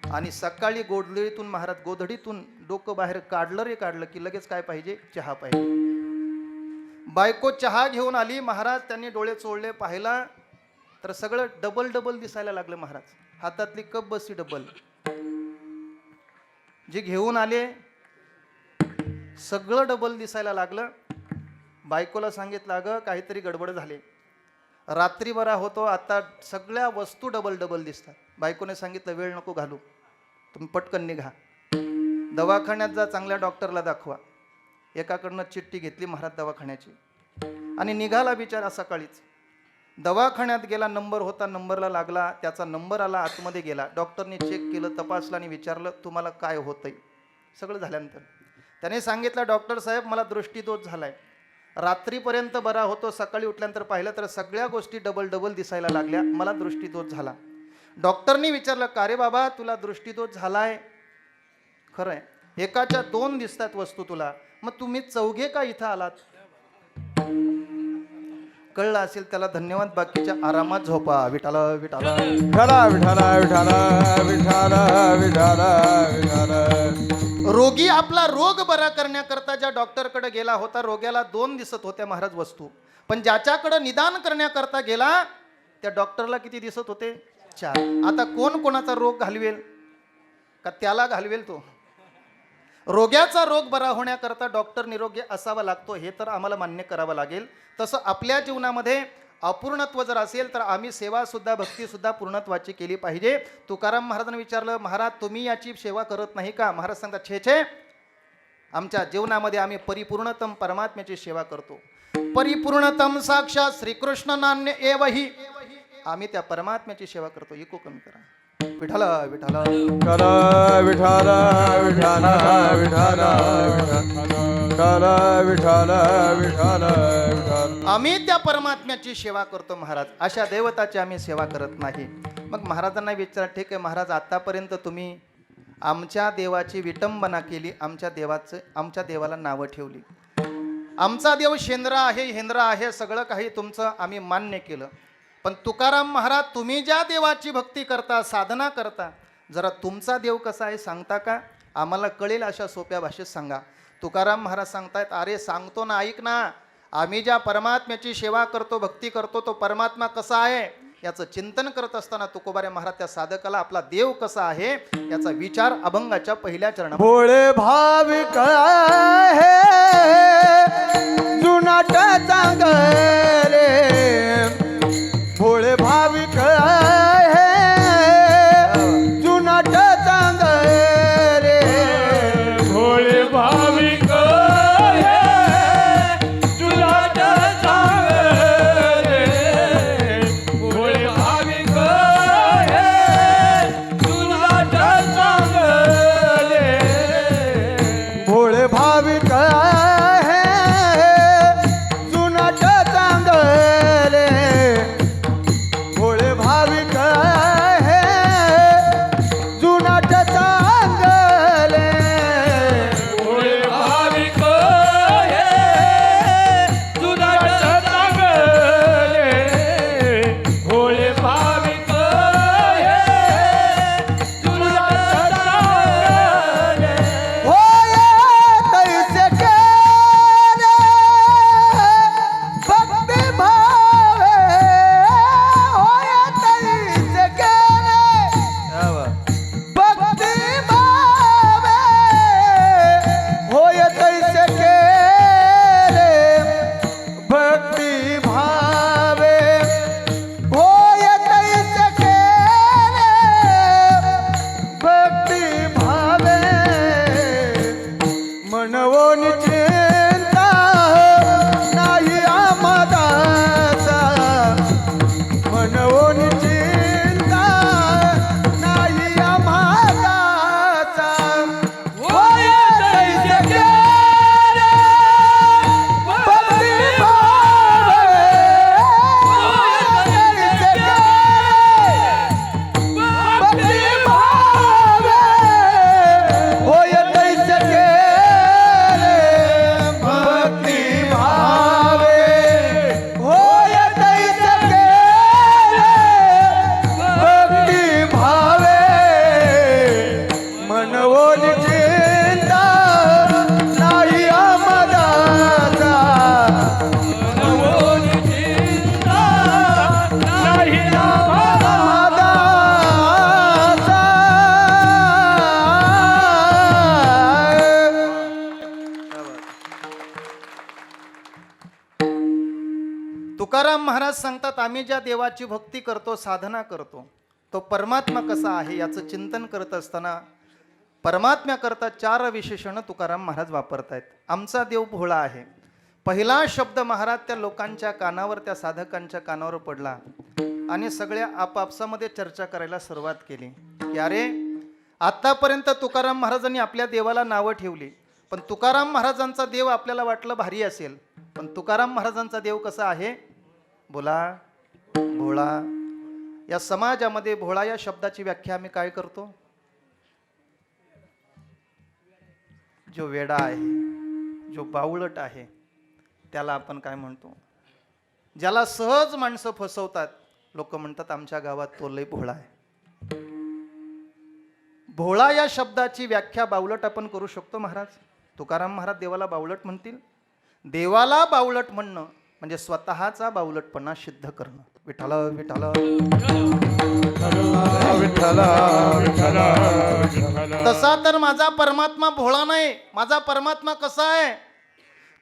आणि सकाळी गोधडीतून डोकं बाहेर काढलं की लगेच काय पाहिजे, चहा पाहिजे. बायको चहा घेऊन आली. महाराज त्यांनी डोळे चोळले, पाहिला तर सगळं डबल दिसायला लागलं महाराज. हातातली कप बसी डबल, जे घेऊन आले सगळं डबल दिसायला लागलं. बायकोला सांगितलं अगं काहीतरी गडबड झाली, रात्री बरा होतो, आता सगळ्या वस्तू डबल दिसतात. बायकोने सांगितलं वेळ नको घालू, तुम्ही पटकन निघा, दवाखान्यात जा, चांगल्या डॉक्टरला दाखवा. एकाकडनं चिठ्ठी घेतली महाराज दवाखान्याची आणि निघाला बिचारा. सकाळीच दवाखान्यात गेला, नंबर होता, नंबरला लागला, त्याचा नंबर आला, आतमध्ये गेला. डॉक्टरने चेक केलं, तपासलं आणि विचारलं तुम्हाला काय होतंय. सगळं झाल्यानंतर त्याने सांगितलं डॉक्टर साहेब मला दृष्टीदोष झालाय, रात्रीपर्यंत बरा होतो, सकाळी उठल्यानंतर पाहिलं तर सगळ्या गोष्टी डबल दिसायला लागल्या, मला दृष्टीदोष झाला. डॉक्टरनी विचारलं का रे बाबा तुला दृष्टीदोष झालाय. खरंय, एकाच्या 2 दिसतात वस्तू तुला, मग तुम्ही चौघे का इथं आलात. कळलं असेल त्याला धन्यवाद, बाकीच्या आरामात झोपा. विठाल विठाल रोगी आपला रोग बरा करण्याकरता ज्या डॉक्टरकडे गेला होता, रोग्याला 2 दिसत होत्या महाराज वस्तू, पण ज्याच्याकडे निदान करण्याकरता गेला त्या डॉक्टरला किती दिसत होते, 4. आता कोण कोणाचा रोग घालवेल का त्याला घालवेल तो. रोग्याचा रोग बरा होण्याकरता डॉक्टर निरोगी असावा लागतो, हे तर आम्हाला मान्य करावं लागेल. तसं आपल्या जीवनामध्ये अपूर्णत्व जर असेल तर आम्ही सेवा सुद्धा भक्ती सुद्धा पूर्णत्वाची केली पाहिजे. तुकाराम महाराजांनी विचारलं महाराज तुम्ही याची सेवा करत नाही का. महाराज सांगतात छे आमच्या जीवनामध्ये आम्ही परिपूर्णतम परमात्म्याची सेवा करतो. परिपूर्णतम साक्षात श्रीकृष्ण नान्य एवही, आम्ही त्या परमात्म्याची सेवा करतो. इको कमी करा. विठाल विठाल आम्ही त्या परमात्म्याची सेवा करतो महाराज, अशा देवताची आम्ही सेवा करत नाही. मग महाराजांना विचार ठीक आहे महाराज आतापर्यंत तुम्ही आमच्या देवाची विटंबना केली, आमच्या देवाला नावं ठेवली, आमचा देव शेंद्र आहे हेंद्र आहे सगळं काही तुमचं आम्ही मान्य केलं. पण तुकाराम महाराज तुम्ही ज्या देवाची भक्ती करता साधना करता जरा तुमचा देव कसा आहे सांगता का, आम्हाला कळेल अशा सोप्या भाषेत सांगा. तुकाराम महाराज सांगतायत अरे सांगतो ना ऐक ना, आम्ही ज्या परमात्म्याची सेवा करतो भक्ती करतो तो परमात्मा कसा आहे याचं चिंतन करत असताना तुकोबारे महाराज त्या साधकाला आपला देव कसा आहे याचा विचार अभंगाच्या पहिल्या चरणात. भोळे भाविक आहे जुनाट चांग रे, भोळे भाविक आहे जुनाट चांग रे, भोळे भाविक आहे जुनाट चांग रे, भोळे भाविक आहे जुनाट चांग रे, भोळे भाविक आहे जुनाट चांग महाराज सांगतात, आम्ही ज्या देवाची भक्ती करतो, साधना करतो, तो परमात्मा कसा आहे याचं चिंतन करत असताना परमात्म्याकरता 4 विशेषण तुकाराम महाराज वापरतायत. आमचा देव भोळा आहे. पहिला शब्द महाराज त्या लोकांच्या कानावर, त्या साधकांच्या कानावर पडला आणि सगळ्या आपापसामध्ये चर्चा करायला सुरुवात केली की अरे, आतापर्यंत तुकाराम महाराजांनी आपल्या देवाला नावं ठेवली, पण तुकाराम महाराजांचा देव आपल्याला वाटलं भारी असेल, पण तुकाराम महाराजांचा देव कसा आहे? बोला, भोळा. या समाजामध्ये भोळा या शब्दाची व्याख्या आम्ही काय करतो? जो वेडा आहे, जो बावळट आहे, त्याला आपण काय म्हणतो? ज्याला सहज माणसं फसवतात, लोक म्हणतात आमच्या गावात तो लय भोळा आहे. भोळा या शब्दाची व्याख्या बावलट आपण करू शकतो महाराज. तुकाराम महाराज देवाला बावलट म्हणतील? देवाला बावलट म्हणणं म्हणजे स्वतःचा बावलटपणा सिद्ध करणं. विठ्ठल विठ्ठल तसा तर माझा परमात्मा भोळा नाही. माझा परमात्मा कसा आहे?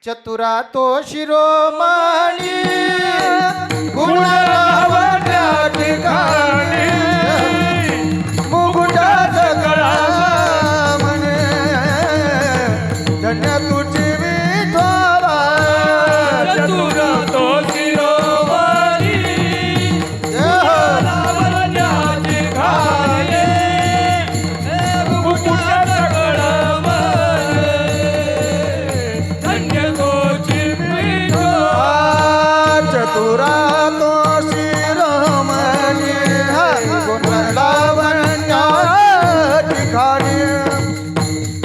चतुरा तो शिरोमणी, गुणावत्या ठिकाणी, मुकुटाचा गळा म्हणे, धन्य तुझी विठोबा. चतुर तो शिरोमणी, गुणावत्याची घाणी, मुकुटाचा गळा म्हणे, धन्य तुझी विठोबा. चतुरा तो शिरोमणी, गुणावत्या ठिकाणी,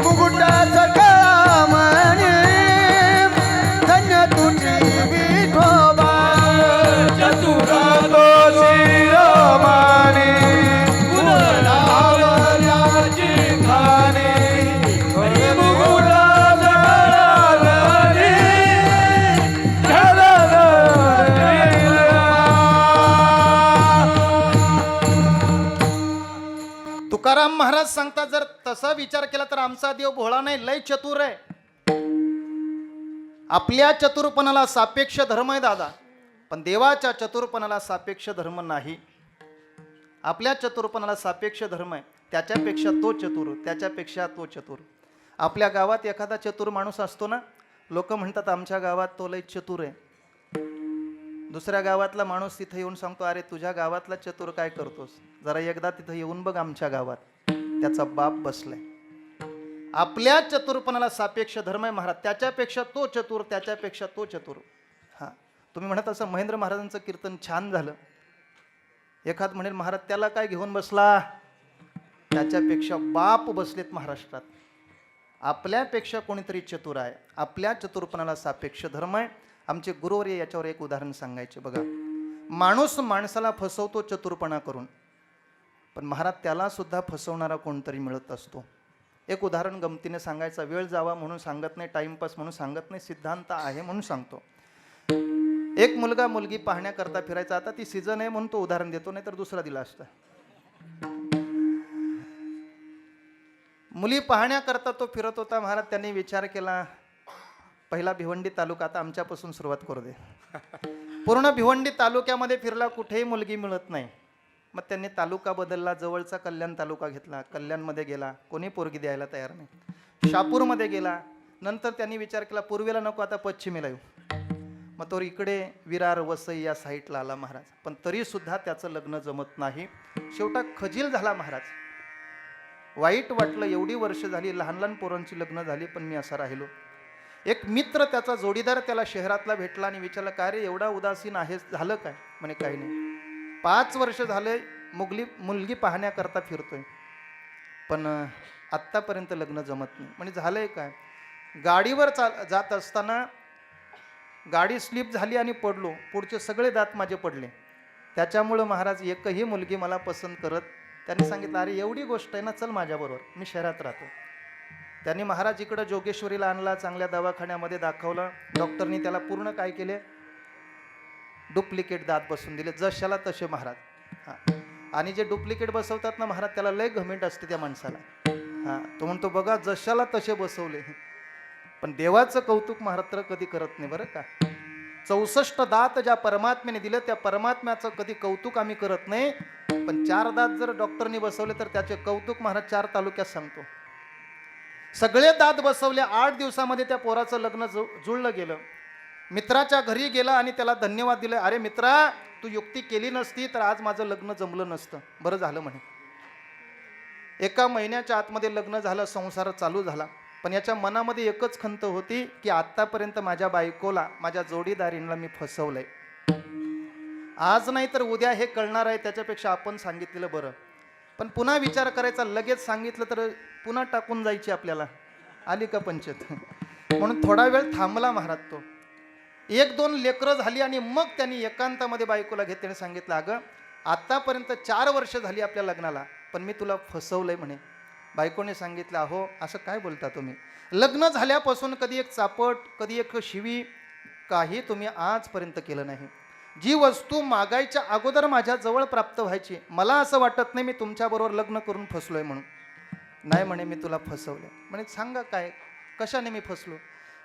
मुकुटाचा गळा म्हणे, धन्य तुझी विठोबा. चतुर तो शिरोमणी, गुणावत्याची घाणी, मुकुटाचा गळा म्हणे, तुकाराम महाराज सांगतात, जर तसा विचार केला तर आमचा देव भोळा नाही, लय चतुर आहे. आपल्या चतुरपणाला सापेक्ष धर्म आहे दादा, पण देवाच्या चतुरपणाला सापेक्ष धर्म नाही. आपल्या चतुरपणाला सापेक्ष धर्म आहे, त्याच्यापेक्षा तो चतुर, त्याच्यापेक्षा तो चतुर. आपल्या गावात एखादा चतुर माणूस असतो ना, लोक म्हणतात आमच्या गावात तो लय चतुर आहे. दुसऱ्या गावातला माणूस तिथे येऊन सांगतो, अरे तुझ्या गावातला चतुर काय करतोस, जरा एकदा तिथं येऊन बघ आमच्या गावात, त्याचा बाप बसलाय. आपल्या चतुरपणाला सापेक्ष धर्म आहे महाराज, त्याच्यापेक्षा तो चतुर, त्याच्यापेक्षा तो चतुर. हा, तुम्ही म्हणत असं महेंद्र महाराजांचं कीर्तन छान झालं. एखाद म्हणेल महाराज त्याला काय घेऊन बसला, त्याच्यापेक्षा बाप बसलेत महाराष्ट्रात. आपल्यापेक्षा कोणीतरी चतुर आहे, आपल्या चतुरपणाला सापेक्ष धर्म आहे. आमचे गुरुवर्य याच्यावर एक उदाहरण सांगायचे बघा. माणूस माणसाला फसवतो चतुरपणा करून, पण महाराज त्याला सुद्धा फसवणारा कोणतरी मिळत असतो. एक उदाहरण गमतीने सांगायचा, वेळ जावा म्हणून सांगत नाही, टाइमपास म्हणून सांगत नाही, सिद्धांत आहे म्हणून सांगतो. एक मुलगा मुलगी पाहण्याकरता फिरायचा. आता ती सीझन आहे म्हणून तो उदाहरण देतो, नाही तर दुसरा दिला असता. मुली पाहण्याकरता तो फिरत होता महाराज. त्यांनी विचार केला, पहिला भिवंडी तालुका, आता आमच्यापासून सुरुवात करू दे. पूर्ण भिवंडी तालुक्यामध्ये फिरला, कुठेही मुलगी मिळत नाही. मग त्यांनी तालुका बदलला, जवळचा कल्याण तालुका घेतला. कल्याणमध्ये गेला, कोणी पोरगी द्यायला तयार नाही. शहापूरमध्ये गेला. नंतर त्यांनी विचार केला, पूर्वेला नको, आता पश्चिमेला येऊ. मग तो इकडे विरार वसई या साईडला आला महाराज. पण तरी सुद्धा त्याचं लग्न जमत नाही. शेवटा खजील झाला महाराज. वाईट वाटलं, एवढी वर्ष झाली, लहान लहान पोरांची लग्न झाली, पण मी असा राहिलो. एक मित्र, त्याचा जोडीदार, त्याला शहरातला भेटला आणि विचारलं, काय रे एवढा उदासीन आहेस, झालं काय? म्हणे काही नाही, 5 वर्ष झाले मुलगी पाहण्याकरता फिरतोय, पण आत्तापर्यंत लग्न जमत नाही. म्हणजे झालंय काय, गाडीवर जात असताना गाडी स्लिप झाली आणि पडलो, पुढचे सगळे दात माझे पडले. त्याच्यामुळं महाराज एकही मुलगी मला पसंत करत. त्यांनी सांगितलं, अरे एवढी गोष्ट आहे ना, चल माझ्याबरोबर, मी शहरात राहतो. त्यांनी महाराज इकडं जोगेश्वरीला आणला, चांगल्या दवाखान्यामध्ये दाखवलं. डॉक्टरनी त्याला पूर्ण काय केले, डुप्लिकेट दात बसवून दिले, जशाला तसे महाराज. हां, आणि जे डुप्लिकेट बसवतात ना महाराज, त्याला लय घमेंट असते त्या माणसाला. हां, तो म्हणतो बघा जशाला तसे बसवले. पण देवाचं कौतुक महाराज कधी करत नाही बरं का. 64 दात ज्या परमात्म्याने दिलं त्या परमात्म्याचं कधी कौतुक आम्ही करत नाही, पण 4 दात जर डॉक्टरनी बसवले तर त्याचे कौतुक महाराज 4 तालुक्यात सांगतो. सगळे दात बसवले. 8 दिवसामध्ये त्या पोराचं लग्न जुळलं गेलं. मित्राच्या घरी गेला आणि त्याला धन्यवाद दिले. अरे मित्रा, तू युक्ती केली नसती तर आज माझं लग्न जमलं नसतं. बरं झालं म्हणे. 1 महिन्याच्या आतमध्ये लग्न झालं, संसार चालू झाला. पण याच्या मनामध्ये एकच खंत होती की आतापर्यंत माझ्या बायकोला, माझ्या जोडीदारीला मी फसवलंय. आज नाही तर उद्या हे कळणार आहे, त्याच्यापेक्षा आपण सांगितलेलं बरं. पण पुन्हा विचार करायचा, लगेच सांगितलं तर पुन्हा टाकून जायची आपल्याला. आली का पंचायत? म्हणून थोडा वेळ थांबला महाराज तो. 1-2 लेकरं झाली आणि मग त्यांनी एकांतामध्ये बायकोला घेतल्याने सांगितलं, अगं आतापर्यंत 4 वर्ष झाली आपल्या लग्नाला, पण मी तुला फसवलंय म्हणे. बायकोने सांगितलं, अहो असं काय बोलता तुम्ही? लग्न झाल्यापासून कधी एक चापट, कधी एक शिवी, काही तुम्ही आजपर्यंत केलं नाही. जी वस्तू मागायच्या अगोदर माझ्या जवळ प्राप्त व्हायची, मला असं वाटत नाही मी तुमच्याबरोबर लग्न करून फसलोय म्हणून. नाही म्हणे, मी तुला फसवलं. म्हणे सांगा काय, कशाने मी फसलो?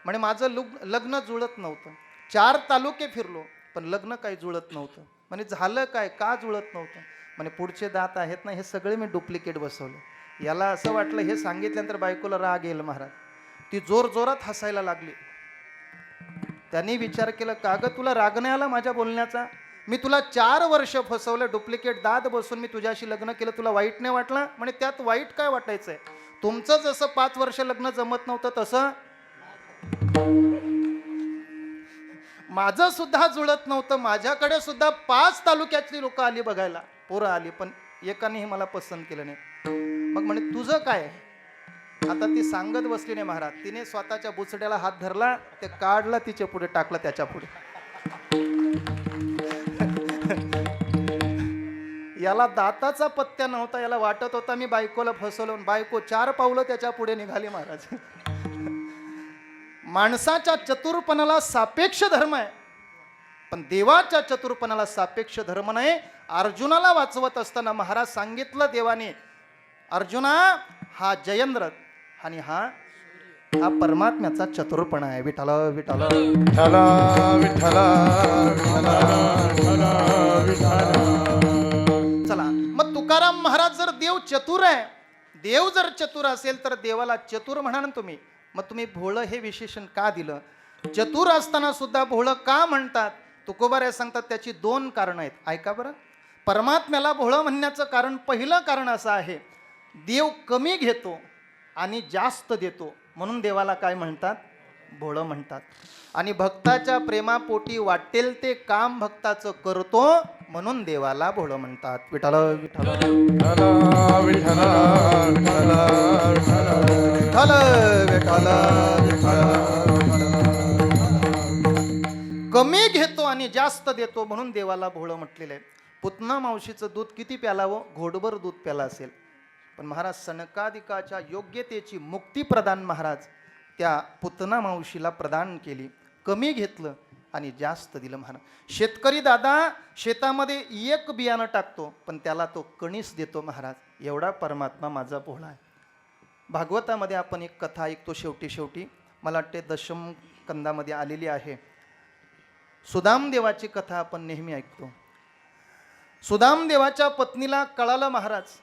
म्हणे माझं लग्न जुळत नव्हतं. 4 तालुके फिरलो पण लग्न काही जुळत नव्हतं. म्हणे झालं काय, का जुळत नव्हतं? म्हणे पुढचे दात आहेत ना, हे सगळे मी डुप्लिकेट बसवले. याला असं वाटलं, हे सांगितल्यानंतर बायकोला राग येईल महाराज. ती जोर जोरात हसायला लागली. त्यांनी विचार केला, का ग तुला राग नाही आला माझ्या बोलण्याचा? मी तुला 4 वर्ष फसवलं, डुप्लिकेट दात बसून मी तुझ्याशी लग्न केलं, तुला वाईट नाही वाटलं? म्हणे त्यात वाईट काय वाटायचंय? तुमचं जसं 5 वर्ष लग्न जमत नव्हतं तसं माझं सुद्धा जुळत नव्हतं. माझ्याकडे सुद्धा 5 तालुक्यातली लोक आली बघायला, पोरं आली, पण एकानेही मला पसंत केलं नाही. मग म्हणे तुझं काय? आता ती सांगत बसली नाही महाराज. तिने स्वतःच्या बुचड्याला हात धरला, ते काढला, तिच्या पुढे टाकला, त्याच्या पुढे. याला दाताचा पत्त्या नव्हता. याला वाटत होता मी बायकोला फसवलं. बायको 4 पावलं त्याच्या पुढे निघाली महाराज. माणसाच्या चतुरपणाला सापेक्ष धर्म आहे, पण देवाच्या चतुरपणाला सापेक्ष धर्म नाही. अर्जुनाला वाचवत असताना महाराज सांगितलं देवाने, अर्जुना हा जयेंद्र आणि हा परमात्म्याचा चतुरपणा आहे. विठ्ठल विठ्ठल विठ्ठल विठ्ठल विठ्ठल. चला, मग तुकाराम महाराज जर देव चतुर आहे, देव जर चतुर असेल तर देवाला चतुर म्हणा ना तुम्ही. मग तुम्ही भोळं हे विशेषण का दिलं? चतुर असताना सुद्धा भोळं का म्हणतात? तुकोबाराय सांगतात त्याची 2 कारणं आहेत. ऐका बरं. परमात्म्याला भोळं म्हणण्याचं कारण, पहिलं कारण असं आहे, देव कमी घेतो आणि जास्त देतो म्हणून देवाला काय म्हणतात? भोळं म्हणतात. आणि भक्ताच्या प्रेमापोटी वाटेल ते काम भक्ताचं करतो म्हणून देवाला भोळं म्हणतात. विठ्ठल विठ्ठल विठ्ठल विठ्ठल विठ्ठल विठ्ठल. कमी घेतो आणि जास्त देतो म्हणून देवाला भोळं म्हटलेलं आहे. पुतना मावशीचं दूध किती प्यालावं? घोडभर दूध प्याला असेल. पण महाराज सनकादिकाच्या योग्यतेची मुक्ती प्रदान महाराज त्या पुतना मावशीला प्रदान केली. कमी घेतलं आणि जास्त दिलं महाराज. शेतकरी दादा शेतामध्ये 1 बियाणं टाकतो पण त्याला तो कणीस देतो महाराज. एवढा परमात्मा माझा भोळा आहे. भागवतामध्ये आपण एक कथा ऐकतो शेवटी मला वाटते 10म कंदामध्ये आलेली आहे. सुदामदेवाची कथा आपण नेहमी ऐकतो. सुदामदेवाच्या पत्नीला कळालं महाराज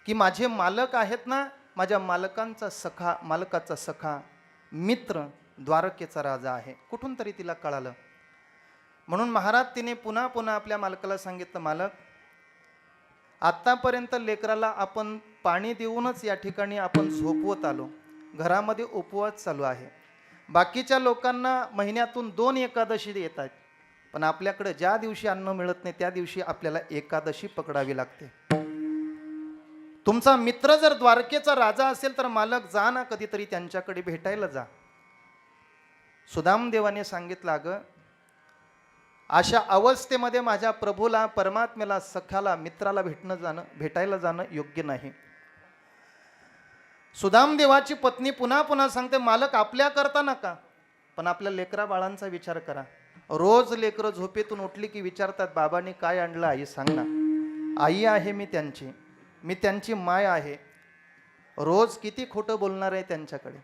की माझे मालक आहेत ना, माझ्या मालकाचा सखा मित्र द्वारकेचा राजा आहे. कुठून तरी तिला कळालं. म्हणून महाराज तिने पुन्हा आपल्या मालकाला सांगितलं, मालक आतापर्यंत लेकराला आपण पाणी देऊनच या ठिकाणी आपण झोपवत आलो. घरामध्ये उपवास चालू आहे. बाकीच्या लोकांना महिन्यातून 2 एकादशी येतात, पण आपल्याकडे ज्या दिवशी अन्न मिळत नाही त्या दिवशी आपल्याला एकादशी पकडावी लागते. तुमचा मित्र जर द्वारकेचा राजा असेल तर मालक जा ना, कधीतरी त्यांच्याकडे भेटायला जा. सुदामदेवाने सांगितलं, अगं अशा अवस्थेमध्ये माझ्या प्रभूला, परमात्म्याला, सखाला, मित्राला भेटायला जाणं योग्य नाही. सुदामदेवाची पत्नी पुन्हा सांगते, मालक आपल्या करता नका, पण आपल्या लेकरा बाळांचा विचार करा. रोज लेकरं झोपेतून उठली की विचारतात, बाबांनी काय आणलं आई सांग ना. आई आहे मी त्यांची माय आहे. रोज किती खोटं बोलणार आहे त्यांच्याकडे,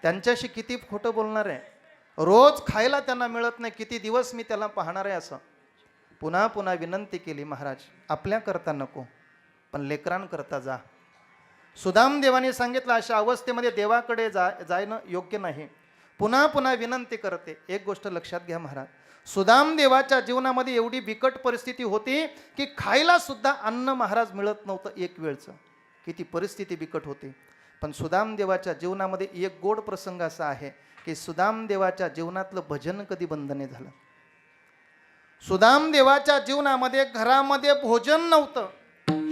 त्यांच्याशी किती खोटं बोलणार आहे. रोज खायला त्यांना मिळत नाही, किती दिवस मी त्याला पाहणार आहे असं. पुन्हा पुन्हा विनंती केली, महाराज आपल्याकरता नको पण लेकरांकरता जा. सुदाम देवाने सांगितलं अशा अवस्थेमध्ये देवाकडे जाणं योग्य नाही. पुन्हा पुन्हा विनंती करते. एक गोष्ट लक्षात घ्या महाराज, सुदाम देवाच्या जीवनामध्ये एवढी बिकट परिस्थिती होती की खायला सुद्धा अन्न महाराज मिळत नव्हतं एक वेळचं. किती परिस्थिती बिकट होती. पण सुदाम देवाच्या जीवनामध्ये एक गोड प्रसंग असा आहे की सुदाम देवाच्या जीवनातलं भजन कधी बंद नाही झालं. सुदाम देवाच्या जीवनामध्ये घरामध्ये भोजन नव्हतं.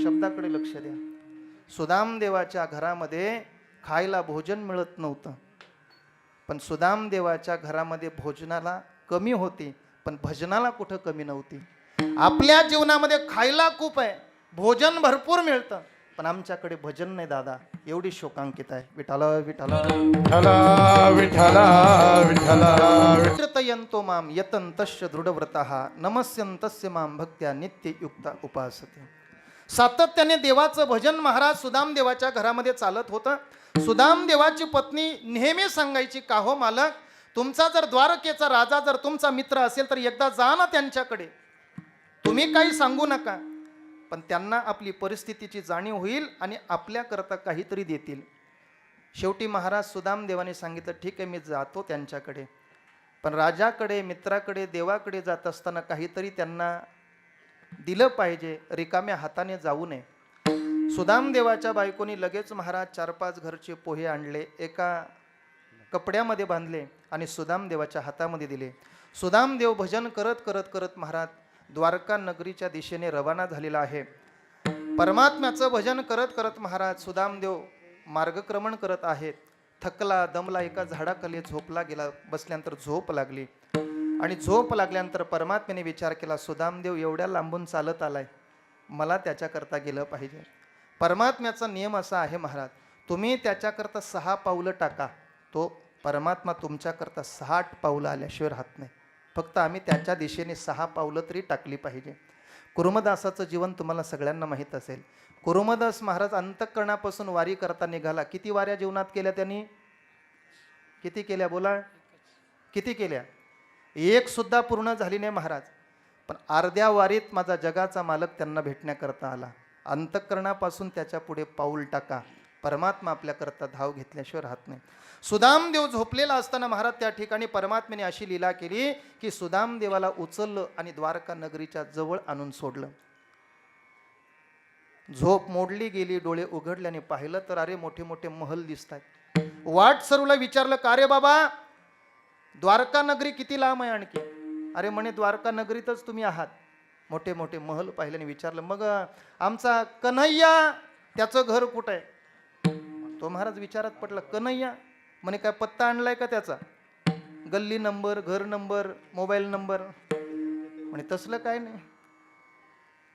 शब्दाकडे लक्ष द्या. सुदाम देवाच्या घरामध्ये खायला भोजन मिळत नव्हतं, पण सुदाम देवाच्या घरामध्ये भोजनाला कमी होती पण भजनाला कुठं कमी नव्हती. आपल्या जीवनामध्ये खायला खूप आहे, भोजन भरपूर मिळतं, पण आमच्याकडे भजन नाही दादा. एवढी शोकांकित आहे. विठाला विठाला विठ्ठला विठ्ठला विठ्ठला कीर्तयन्तो माम यतन्तश्च दृढव्रतः नमस्यन्तस्य माम भक्त्या नित्ययुक्ता उपासते. सातत्याने देवाचं भजन महाराज सुदाम देवाच्या घरामध्ये चालत होतं. सुदाम देवाची पत्नी नेहमी सांगायची, का हो मालक, तुमचा जर द्वारकेचा राजा जर तुमचा मित्र असेल तर एकदा जा ना त्यांच्याकडे, तुम्ही काही सांगू नका, पण त्यांना आपली परिस्थितीची जाणीव होईल आणि आपल्याकरता काहीतरी देतील. शेवटी महाराज सुदाम देवाने सांगितलं, ठीक आहे मी जातो त्यांच्याकडे, पण राजाकडे, मित्राकडे, देवाकडे जात असताना काहीतरी त्यांना दिलं पाहिजे, रिकाम्या हाताने जाऊ नये. सुदाम देवाच्या बायकोनी लगेच महाराज 4-5 घरचे पोहे आणले, एका कपड्यामध्ये बांधले आणि सुदाम देवाच्या हातामध्ये दिले. सुदाम देव भजन करत करत करत महाराज द्वारका नगरीच्या दिशेने रवाना झालेला आहे. परमात्म्याचं भजन करत करत महाराज सुदामदेव मार्गक्रमण करत आहेत. थकला दमला एका झाडाखाली झोपला गेला. बसल्यानंतर झोप लागली आणि झोप लागल्यानंतर परमात्म्याने विचार केला, सुदामदेव एवढ्या लांबून चालत आलाय, मला त्याच्याकरता गेलं पाहिजे. परमात्म्याचा नियम असा आहे महाराज, तुम्ही त्याच्याकरता 6 पावलं टाका, तो परमात्मा तुमच्याकरता 60 पावलं आल्याशिवाय राहत नाही. फक्त आम्ही त्याच्या दिशेने 6 पावलं तरी टाकली पाहिजे. कुरुमदासाचं जीवन तुम्हाला सगळ्यांना माहीत असेल. कुरुमदास महाराज अंतःकरणापासून वारी करता निघाला. किती वाऱ्या जीवनात केल्या त्यांनी? किती केल्या बोला? किती केल्या? एक सुद्धा पूर्ण झाली नाही महाराज. पण अर्ध्या वारीत माझा जगाचा मालक त्यांना भेटण्याकरता आला. अंतःकरणापासून त्याच्या पुढे पाऊल टाका, परमात्मा आपल्याकरता धाव घेतल्याशिवाय राहत नाही. सुदामदेव झोपलेला असताना महाराज त्या ठिकाणी परमात्म्याने अशी लीला केली की सुदामदेवाला उचललं आणि द्वारका नगरीच्या जवळ आणून सोडलं. झोप मोडली गेली. डोळे उघडल्याने पाहिलं तर अरे मोठे मोठे महल दिसत आहेत. वाट सरूला विचारलं, का रे बाबा, द्वारका नगरी किती लांब आहे आणखी? अरे म्हणे द्वारका नगरीतच तुम्ही आहात. मोठे मोठे महल पाहिल्याने विचारलं, मग आमचा कन्हैया त्याचं घर कुठं आहे? तो महाराज विचारात पडला, कन्हैया म्हणे काय पत्ता आणलाय का त्याचा? गल्ली नंबर, घर नंबर, मोबाईल नंबर? म्हणे तसलं काय नाही.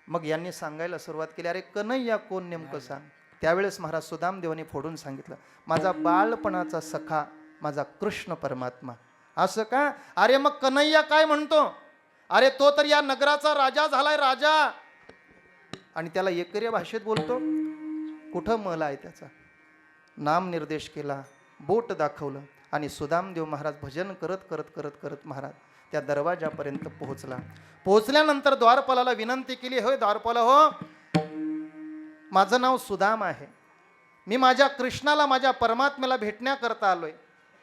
मग यांनी सांगायला सुरुवात केली, अरे कन्हैया कोण नेमकं सांग. त्यावेळेस महाराज सुदामदेवाने फोडून सांगितलं, माझा बाळपणाचा सखा माझा कृष्ण परमात्मा. असं का? अरे मग कन्हैया काय म्हणतो? अरे तो तर या नगराचा राजा झालाय, राजा, आणि त्याला एकरी भाषेत बोलतो. कुठं महल आहे त्याचा? नाम निर्देश केला, बोट दाखवलं आणि सुदामदेव महाराज भजन करत करत करत करत महाराज त्या दरवाजापर्यंत पोहोचला. पोहोचल्यानंतर द्वारपालाला विनंती केली, होय द्वारपाला हो, माझं नाव सुदाम आहे, मी माझ्या कृष्णाला, माझ्या परमात्म्याला भेटण्याकरता आलोय.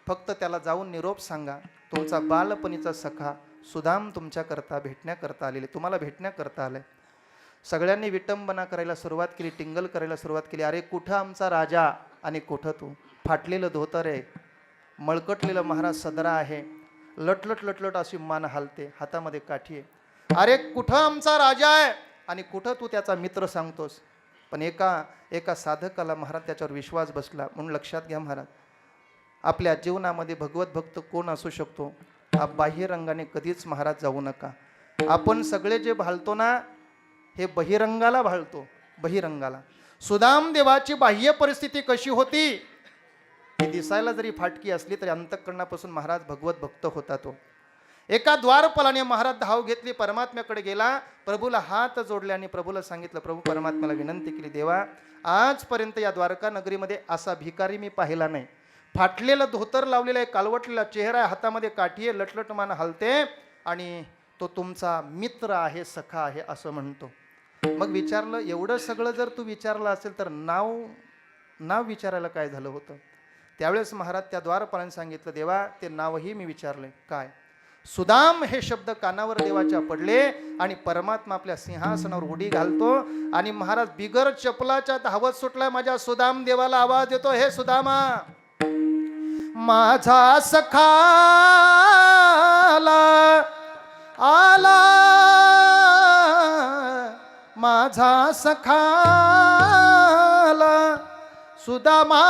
फक्त त्याला जाऊन निरोप सांगा, तुमचा बालपणीचा सखा सुदाम तुमच्याकरता भेटण्याकरता आलेले, तुम्हाला भेटण्याकरता आलाय. सगळ्यांनी विटंबना करायला सुरुवात केली, टिंगल करायला सुरुवात केली. अरे कुठं आमचा राजा आणि कुठं तू? फाटलेलं धोतर आहे, मळकटलेलं महाराज सदरा आहे, लटलट लटलट अशी मान हालते, हातामध्ये काठी आहे. अरे कुठं आमचा राजा आहे आणि कुठं तू त्याचा मित्र सांगतोस? पण एका साधकाला महाराज त्याच्यावर विश्वास बसला. म्हणून लक्षात घ्या महाराज, आपल्या जीवनामध्ये भगवत भक्त कोण असू शकतो, हा बाह्यरंगाने कधीच महाराज जाऊ नका. आपण सगळे जे भालतो ना, हे बहिरंगाला भाळतो, बहिरंगाला. सुदामदेवाची बाह्य परिस्थिती कशी होती? ही दिसायला जरी फाटकी असली तरी अंतःकरणापासून महाराज भगवत भक्त होता तो. एका द्वारपालाने महाराज धाव घेतली, परमात्म्याकडे गेला, प्रभूला हात जोडले आणि प्रभूला सांगितलं, प्रभू परमात्म्याला विनंती केली, देवा आजपर्यंत या द्वारका नगरीमध्ये असा भिकारी मी पाहिला नाही, फाटलेलं धोतर लावलेलं आहे, कालवटलेला चेहरा आहे, हातामध्ये काठी आहे, लटलटमान हलते आणि तो तुमचा मित्र आहे, सखा आहे असं म्हणतो. मग विचारलं, एवढं सगळं जर तू विचारलं असेल तर नाव विचारायला काय झालं होतं? त्यावेळेस महाराज त्या द्वारपालाने सांगितलं, देवा ते नावही मी विचारलंय. काय? सुदाम हे शब्द कानावर देवाच्या पडले आणि परमात्मा आपल्या सिंहासनावर उडी घालतो आणि महाराज बिगर चपलाच्या धावत सुटला. माझ्या सुदाम देवाला आवाज येतो, हे सुदामा, माझा सखाला आला, माझा सखाला सुदामा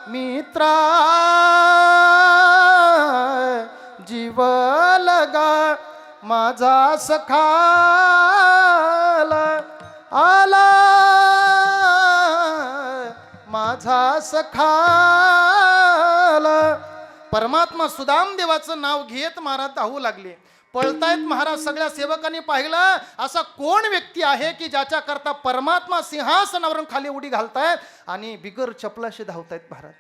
मित्रा जीव लगा, माझा सखाला आला, माझा सखाला. परमात्मा सुदाम देवाचं नाव घेत महाराज धावू लागले. पळतायत महाराज. सगळ्या सेवकांनी पाहिलं, असा कोण व्यक्ती आहे की ज्याच्या करता परमात्मा सिंहासनावरून खाली उडी घालतायत आणि बिगर चपलाशी धावतायत महाराज.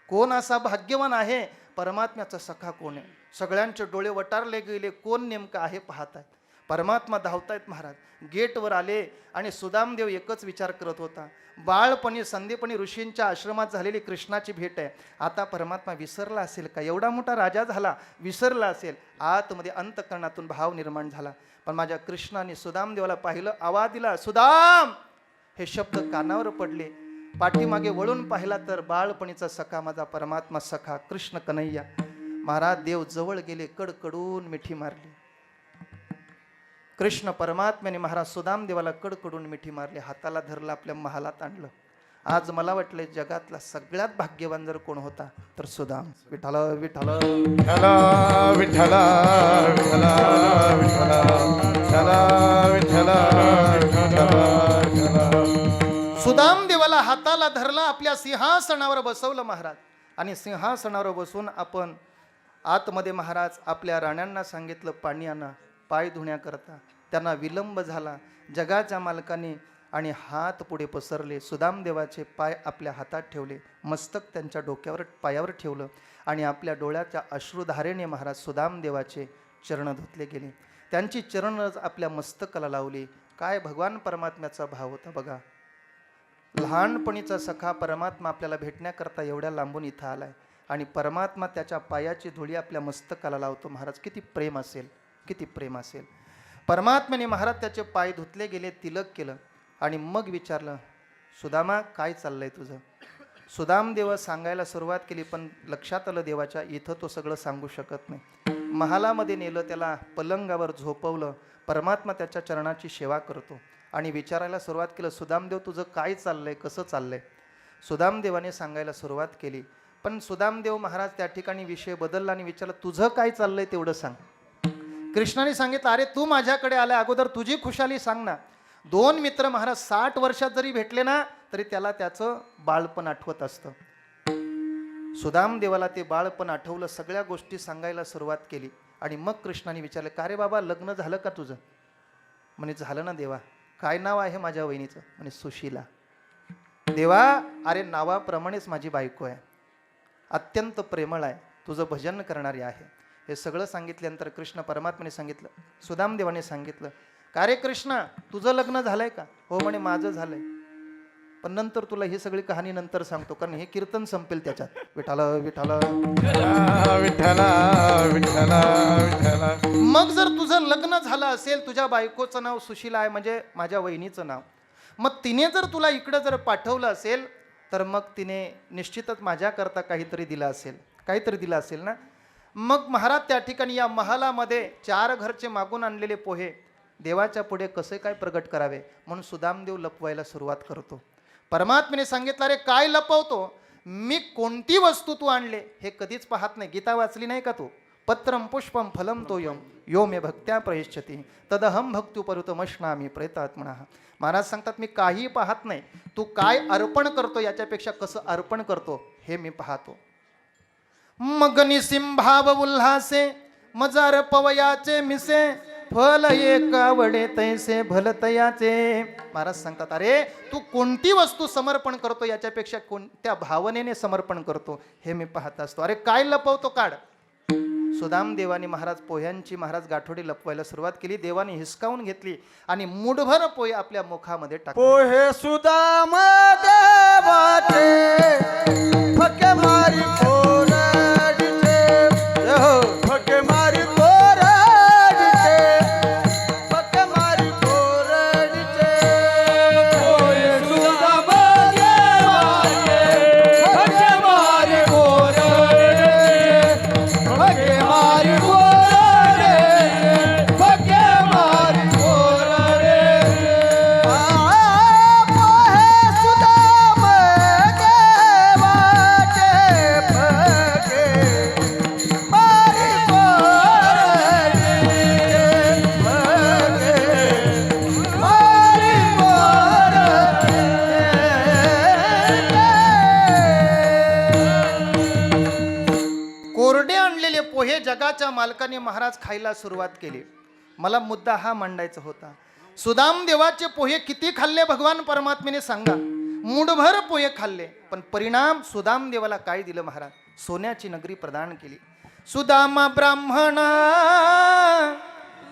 कोण असा भाग्यवान आहे? परमात्म्याचा सखा कोण आहे? सगळ्यांचे डोळे वटारले गेले, कोण नेमकं आहे पाहतायत. परमात्मा धावतायत महाराज. गेटवर आले आणि सुदामदेव एकच विचार करत होता, बाळपणी संधीपणी ऋषींच्या आश्रमात झालेली कृष्णाची भेट आहे. आता परमात्मा विसरला असेल का? एवढा मोठा राजा झाला, विसरला असेल. आतमध्ये अंतःकरणातून भाव निर्माण झाला. पण माझ्या कृष्णाने सुदामदेवाला पाहिलं, आवाज दिला, सुदाम. हे शब्द कानावर पडले. पाठीमागे वळून पाहिला तर बाळपणीचा सखा, माझा परमात्मा सखा कृष्ण कन्हैया. महाराज देव जवळ गेले, कडकडून मिठी मारली. कृष्ण परमात्म्याने महाराज सुदामदेवाला कडकडून मिठी मारली, हाताला धरलं, आपल्या महालात आणलं. आज मला वाटलं जगातला सगळ्यात भाग्यवान जर कोण होता तर सुदाम. विठ्ठल विठ्ठल विठ्ठल विठ्ठल विठ्ठल विठ्ठल विठ्ठल विठ्ठल. सुदामदेवाला हाताला धरलं, आपल्या सिंहासनावर बसवलं महाराज. आणि सिंहासनावर बसून आपण आतमध्ये महाराज आपल्या राण्यांना सांगितलं, पाणी आणा पाय धुण्याकरता. त्यांना विलंब झाला. जगाच्या मालकाने आणि हात पुढे पसरले. सुदामदेवाचे पाय आपल्या हातात ठेवले, मस्तक त्यांच्या डोक्यावर पायावर ठेवलं आणि आपल्या डोळ्याच्या अश्रुधारेने महाराज सुदामदेवाचे चरण धुतले गेले. त्यांची चरणच आपल्या मस्तकाला लावली. काय भगवान परमात्म्याचा भाव होता बघा. लहानपणीचा सखा परमात्मा आपल्याला भेटण्याकरता एवढ्या लांबून इथं आलाय आणि परमात्मा त्याच्या पायाची धुळी आपल्या मस्तकाला लावतो. महाराज किती प्रेम असेल, किती प्रेम असेल. परमात्म्याने महाराज त्याचे पाय धुतले गेले, तिलक केलं आणि मग विचारलं, सुदामा काय चाललंय तुझं? सुदामदेव सांगायला सुरुवात केली, पण लक्षात आलं देवाच्या, इथं तो सगळं सांगू शकत नाही. महालामध्ये नेलं, त्याला पलंगावर झोपवलं. परमात्मा त्याच्या चरणाची सेवा करतो आणि विचारायला सुरुवात केलं, सुदामदेव तुझं काय चाललंय, कसं चाललंय? सुदामदेवाने सांगायला सुरुवात केली, पण सुदामदेव महाराज त्या ठिकाणी विषय बदलला आणि विचारलं, तुझं काय चाललंय तेवढं सांग. कृष्णाने सांगितलं, अरे तू माझ्याकडे आलाय, अगोदर तुझी खुशाली सांग ना. दोन मित्र महाराज 60 वर्षात जरी भेटले ना तरी त्याला त्याचं बाळपण आठवत असतं. सुदामदेवाला ते बाळपण आठवलं, सगळ्या गोष्टी सांगायला सुरुवात केली आणि मग कृष्णाने विचारलं, का रे बाबा लग्न झालं का तुझं? म्हणे झालं ना देवा. काय नाव आहे माझ्या वहिनीचं? म्हणे सुशीला. देवा अरे नावाप्रमाणेच माझी बायको आहे, अत्यंत प्रेमळ आहे, तुझं भजन करणारी आहे. हे सगळं सांगितल्यानंतर कृष्ण परमात्म्याने सांगितलं, सुदामदेवाने सांगितलं, का रे कृष्णा तुझं लग्न झालंय का? हो म्हणे माझं झालंय, पण नंतर तुला ही सगळी कहाणी नंतर सांगतो, कारण हे कीर्तन संपेल त्याच्यात. विठ्ठल विठ्ठल विठ्ठल विठ्ठल विठ्ठल. मग जर तुझं लग्न झालं असेल, तुझ्या बायकोचं नाव सुशीला आहे म्हणजे माझ्या वहिनीचं नाव, मग तिने जर तुला इकडं जर पाठवलं असेल तर मग तिने निश्चितच माझ्याकरता काहीतरी दिलं असेल, काहीतरी दिलं असेल ना. मग महाराज त्या ठिकाणी या महालामध्ये 4 घरचे मागून आणलेले पोहे देवाच्या पुढे कसे काय प्रगट करावे म्हणून सुदामदेव लपवायला सुरुवात करतो. परमात्म्याने सांगितलं, अरे काय लपवतो? मी कोणती वस्तू तू आणले हे कधीच पाहत नाही. गीता वाचली नाही का तू? पत्रम पुष्पम फलम तोयम यो मे भक्त्या प्रयच्छति तदहम भक्त्युपरुतमश्नामी प्रेतात्मनः. महाराज सांगतात, मी काही पाहत नाही, तू काय अर्पण करतो याच्यापेक्षा कसं अर्पण करतो हे मी पाहतो. मग निसिंभाव उल्हासे मजार पवयाचे मिसे फल एक आवडे तैसे भलतयाचे. महाराज सांगतात, अरे तू कोणती वस्तू समर्पण करतो याच्यापेक्षा कोणत्या भावनेने समर्पण करतो हे मी पाहत असतो. अरे काय लपवतो काढ. सुदाम देवानी महाराज पोह्यांची महाराज गाठोडी लपवायला सुरुवात केली. देवाने हिसकावून घेतली आणि मुठभर पोहे आपल्या मुखामध्ये टाकले. पोहे सुदाम देवाचे फके मारी कोरडीचे, फके मारी कोरडीचे, फके मारी कोरडीचे. पोहे सुदाम देवाचे फके मारी कोरडीचे, फके मारी कोरडीचे, फके मारी कोरडीचे. कोरडे आणलेले पोहे जगाच्या मालकाने महाराज खायला सुरुवात केली. मला मुद्दा हा मांडायचा होता. सुदाम देवाचे पोहे किती खाल्ले भगवान परमात्म्याने सांगा. मुठभर पोहे खाल्ले, पण परिणाम सुदाम देवाला काय दिलं महाराज? सोन्याची नगरी प्रदान केली. सुदामा ब्राह्मणा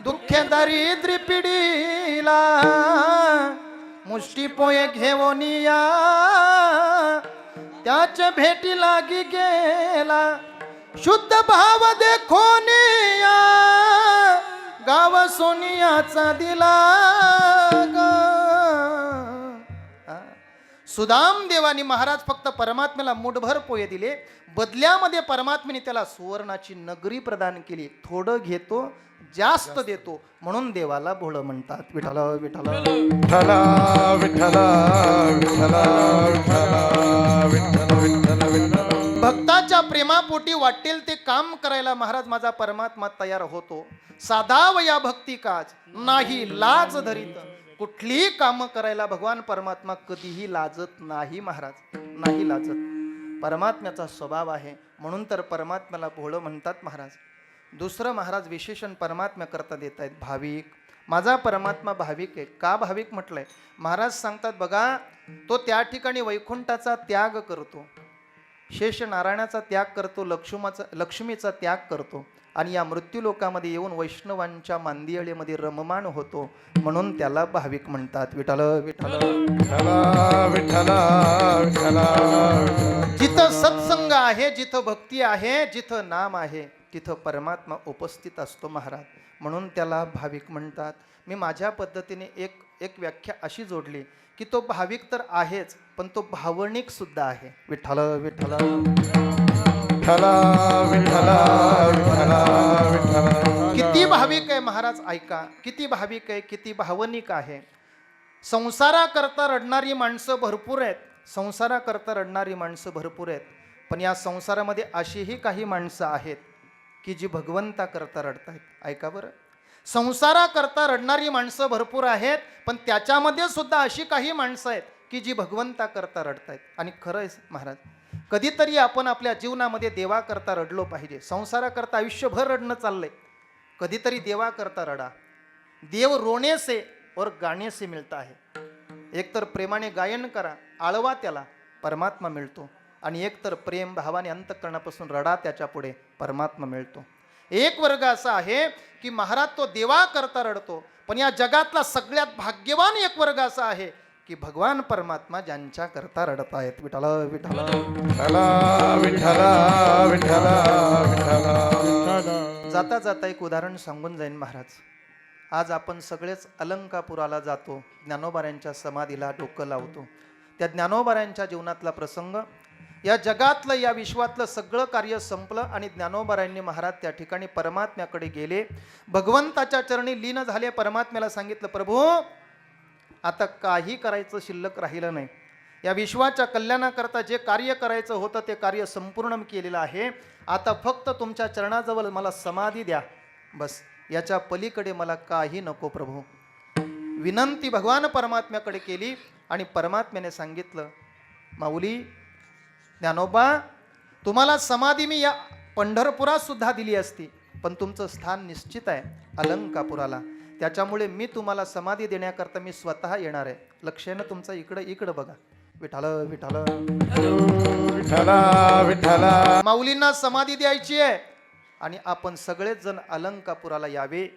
दुःख दारिद्र्य पिढीला, मुष्टी पोहे घेऊन या त्याच्या भेटी लागी गेला. शुद्ध भाव देखोन या गाव सोनियाचा दिला ग. सुदाम देवानी महाराज फक्त परमात्म्याला मुठभर पोहे दिले, बदल्यामध्ये परमात्म्याने त्याला सुवर्णाची नगरी प्रदान केली. थोडं घेतो जास्त देतो म्हणून देवाला भोळ म्हणतात. विठ्ठल विठ्ठल विठ्ठला विठ्ठला विठ्ठला विठ्ठला विठ्ठल विठ्ठल विठ्ठल. भक्ताच्या प्रेमापोटी वाटेल ते काम करायला महाराज माझा परमात्मा तयार होतो. साधाव या भक्ती काज नाही लाज धरीत. कुठलीही कामं करायला भगवान परमात्मा कधीही लाजत नाही महाराज, नाही लाजत. परमात्म्याचा स्वभाव आहे म्हणून तर परमात्म्याला भोळं म्हणतात महाराज. दुसरं महाराज विशेषण परमात्म्या करता देत आहेत, भाविक. माझा परमात्मा भाविक आहे. का भाविक म्हटलंय? महाराज सांगतात बघा, तो त्या ठिकाणी वैकुंठाचा त्याग करतो, शेष नारायणाचा त्याग करतो, लक्ष्मीचा त्याग करतो आणि या मृत्यू लोकामध्ये येऊन वैष्णवांच्या मांदियाळीमध्ये रममाण होतो म्हणून त्याला भाविक म्हणतात. विठ्ठल विठ्ठल विठ्ठला विठ्ठला विठ्ठला. जिथं सत्संग आहे, जिथं भक्ती आहे, जिथं नाम आहे, तिथं परमात्मा उपस्थित असतो महाराज, म्हणून त्याला भाविक म्हणतात. मी माझ्या पद्धतीने एक व्याख्या अशी जोडली की तो भाविक तर आहेच, पण तो भावनिक सुद्धा आहे. विठ्ठल विठ्ठल विठ्ठला विठ्ठला विठ्ठला विठ्ठला. किती भाविक आहे महाराज ऐका, किती भाविक आहे, किती भावनिक आहे. संसाराकरता रडणारी माणसं भरपूर आहेत, संसाराकरता रडणारी माणसं भरपूर आहेत, पण या संसारामध्ये अशीही काही माणसं आहेत की जी भगवंताकरता रडतायत. ऐका बरं, संसाराकरता रडणारी माणसं भरपूर आहेत, पण त्याच्यामध्ये सुद्धा अशी काही माणसं आहेत की जी भगवंताकरता रडतायत. आणि खरं आहे महाराज, कधीतरी आपण आपल्या जीवनामध्ये देवाकरता रडलो पाहिजे. संसाराकरता आयुष्यभर रडणं चाललंय, कधीतरी देवाकरता रडा. देव रोने से और गाणे से मिळता है. एकतर प्रेमाने गायन करा, आळवा त्याला, परमात्मा मिळतो. आणि एकतर प्रेम भावाने अंतःकरणापासून रडा, त्याच्या पुढे परमात्मा मिळतो. एक वर्ग असा आहे की महाराज तो देवाकरता रडतो, पण या जगातला सगळ्यात भाग्यवान एक वर्ग असा आहे की भगवान परमात्मा ज्यांच्या करता रडत आहेत. विठ्ठल विठ्ठल विठ्ठला विठ्ठला विठ्ठला विठ्ठला. जाता जाता एक उदाहरण सांगून जाईन महाराज. आज आपण सगळेच अलंकापुराला जातो, ज्ञानोबाऱ्यांच्या समाधीला डोकं लावतो. त्या ज्ञानोबाऱ्यांच्या जीवनातला प्रसंग, या जगातलं या विश्वातलं सगळं कार्य संपलं आणि ज्ञानोबाऱ्यांनी महाराज त्या ठिकाणी परमात्म्याकडे गेले, भगवंताच्या चरणी लीन झाले. परमात्म्याला सांगितलं, प्रभू आता काही करायचं शिल्लक राहिलं नाही. या विश्वाच्या कल्याणाकरता जे कार्य करायचं होतं ते कार्य संपूर्ण केलेलं आहे. आता फक्त तुमच्या चरणाजवळ मला समाधी द्या, बस. याच्या पलीकडे मला काही नको प्रभू. विनंती भगवान परमात्म्याकडे केली आणि परमात्म्याने सांगितलं, माऊली ज्ञानोबा, तुम्हाला समाधी मी या पंढरपुरात सुद्धा दिली असती, पण तुमचं स्थान निश्चित आहे अलंकापुराला. त्याच्यामुळे मी तुम्हाला समाधी देण्याकरता मी स्वतः येणार आहे. लक्ष आहे ना तुमचं? इकडं बघा. विठाल विठाल. विठ्ठला विठ्ठला. माऊलींना समाधी द्यायची आहे आणि आपण सगळेच जण अलंकापुराला यावे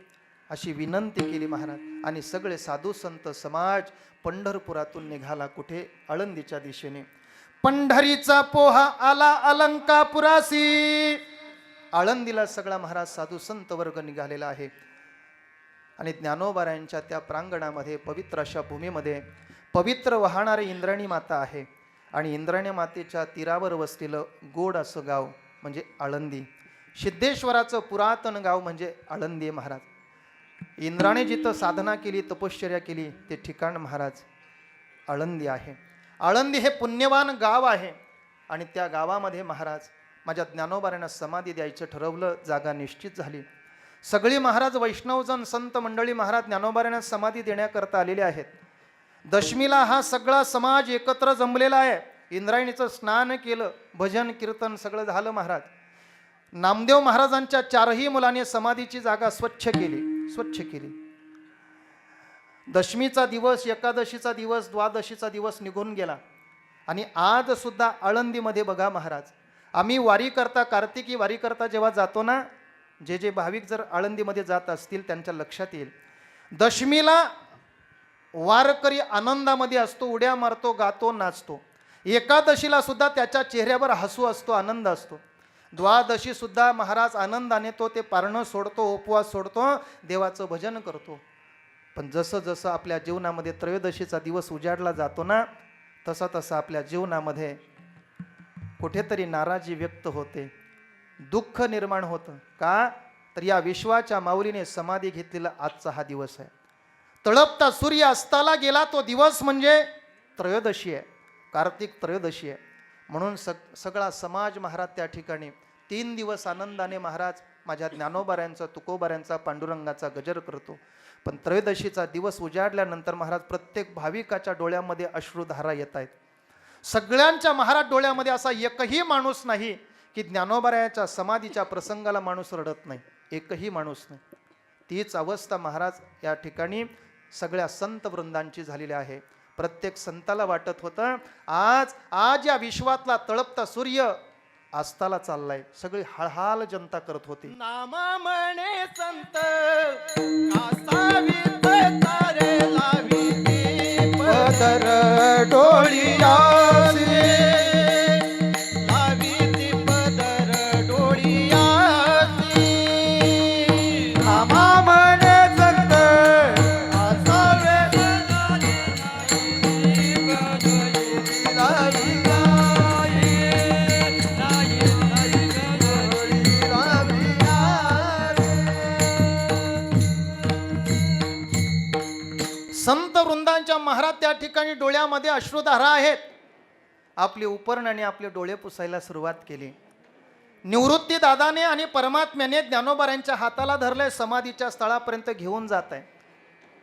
अशी विनंती केली महाराज. आणि सगळे साधू संत समाज पंढरपुरातून निघाला. कुठे? आळंदीच्या दिशेने. पंढरीचा पोहा आला अलंकापुरासी. आळंदीला सगळा महाराज साधू संत वर्ग निघालेला आहे. आणि ज्ञानोबारायांच्या त्या प्रांगणामध्ये पवित्र अशा भूमीमध्ये पवित्र वाहणारी इंद्राणी माता आहे. आणि इंद्राणी मातेच्या तीरावर वसलेलं गोड असं गाव म्हणजे आळंदी. सिद्धेश्वराचं पुरातन गाव म्हणजे आळंदी महाराज. इंद्राने जिथं साधना केली, तपश्चर्या केली, ते ठिकाण महाराज आळंदी आहे. आळंदी हे पुण्यवान गाव आहे. आणि त्या गावामध्ये महाराज माझ्या ज्ञानोबारांना समाधी द्यायचं ठरवलं. जागा निश्चित झाली. सगळी महाराज वैष्णवजन संत मंडळी महाराज ज्ञानोबारांना समाधी देण्याकरता आलेले आहेत. दशमीला हा सगळा समाज एकत्र जमलेला आहे. इंद्रायणीचं स्नान केलं, भजन कीर्तन सगळं झालं महाराज. नामदेव महाराजांच्या 4ही मुलाने समाधीची जागा स्वच्छ केली. दशमीचा दिवस, एकादशीचा दिवस, द्वादशीचा दिवस निघून गेला. आणि आज सुद्धा आळंदीमध्ये बघा महाराज, आम्ही वारी करता, कार्तिकी वारी करता जेव्हा जातो ना, जे भाविक जर आळंदीमध्ये जात असतील त्यांच्या लक्षात येईल, दशमीला वारकरी आनंदामध्ये असतो, उड्या मारतो, गातो, नाचतो. एकादशीला सुद्धा त्याच्या चेहऱ्यावर हसू असतो, आनंद असतो. द्वादशी सुद्धा महाराज आनंदाने तो ते पारणं सोडतो, उपवास सोडतो, देवाचं भजन करतो. पण जसं जसं आपल्या जीवनामध्ये त्रयोदशीचा दिवस उजाडला जातो ना, तसा तसा आपल्या जीवनामध्ये कुठेतरी नाराजी व्यक्त होते, दुःख निर्माण होतं. का? तर या विश्वाच्या माऊलीने समाधी घेतलेला आजचा हा दिवस आहे. तळपता सूर्य अस्ताला गेला तो दिवस म्हणजे त्रयोदशी आहे, कार्तिक त्रयोदशी आहे. म्हणून सगळा समाज महाराज त्या ठिकाणी 3 दिवस आनंदाने महाराज माझ्या ज्ञानोबाऱ्यांचा, तुकोबाऱ्यांचा, पांडुरंगाचा गजर करतो. पण त्रयोदशीचा दिवस उजाडल्यानंतर महाराज प्रत्येक भाविकाच्या डोळ्यामध्ये अश्रुधारा येत आहेत. सगळ्यांच्या महाराज डोळ्यामध्ये असा एकही माणूस नाही की ज्ञानोबाऱ्यांच्या समाधीच्या प्रसंगाला माणूस रडत नाही. एकही माणूस नाही. तीच अवस्था महाराज या ठिकाणी सगळ्या संत वृंदांची झालेली आहे. प्रत्येक संताला वाटत होतं आज या विश्वातला तळपता सूर्य अस्ताला चाललाय. सगळी हळहाल जनता करत होती. नाम म्हणे संत कासावीत तारे लावी पदर डोळियासी, लावी पदर डोळियासी. नामा म्हणे संत संत वृंदांच्या महाराज त्या ठिकाणी डोळ्यामध्ये अश्रुधारा आहेत. आपले उपरण आणि आपले डोळे पुसायला सुरुवात केली. निवृत्ती दादाने आणि परमात्म्याने ज्ञानोबाऱ्यांच्या हाताला धरलंय, समाधीच्या स्थळापर्यंत घेऊन जात आहे.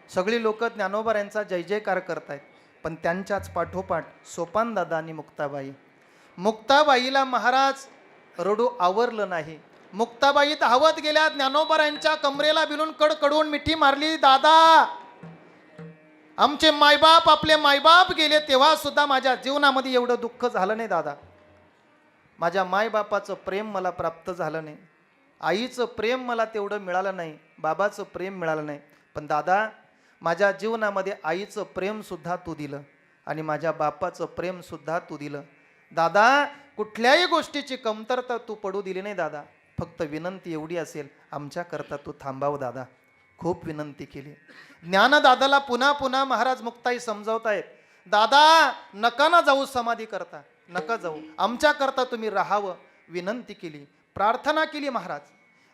सगळी लोक ज्ञानोबाऱ्यांचा जय जयकार करतायत. पण त्यांच्याच पाठोपाठ सोपान दादा आणि मुक्ताबाईला महाराज रडू आवरलं नाही. मुक्ताबाई धावत गेल्या, ज्ञानोबाऱ्यांच्या कमरेला बिलून कडकडून मिठी मारली. दादा, आमचे मायबाप, आपले मायबाप गेले तेव्हा सुद्धा माझ्या जीवनामध्ये एवढं दुःख झालं नाही दादा. माझ्या मायबापाचं प्रेम मला प्राप्त झालं नाही, आईचं प्रेम मला तेवढं मिळालं नाही, बाबाचं प्रेम मिळालं नाही. पण दादा, माझ्या जीवनामध्ये आईचं प्रेम सुद्धा तू दिलं आणि माझ्या बापाचं प्रेम सुद्धा तू दिलं. दादा, कुठल्याही गोष्टीची कमतरता तू पडू दिली नाही दादा. फक्त विनंती एवढी असेल, आमच्याकरता तू थांबाव दादा. खूप विनंती केली. ज्ञानदादाला पुन्हा पुन्हा महाराज मुक्ताई समजावतायत, दादा नका ना जाऊ समाधी करता, नका जाऊ, आमच्याकरता तुम्ही राहावं. विनंती केली, प्रार्थना केली महाराज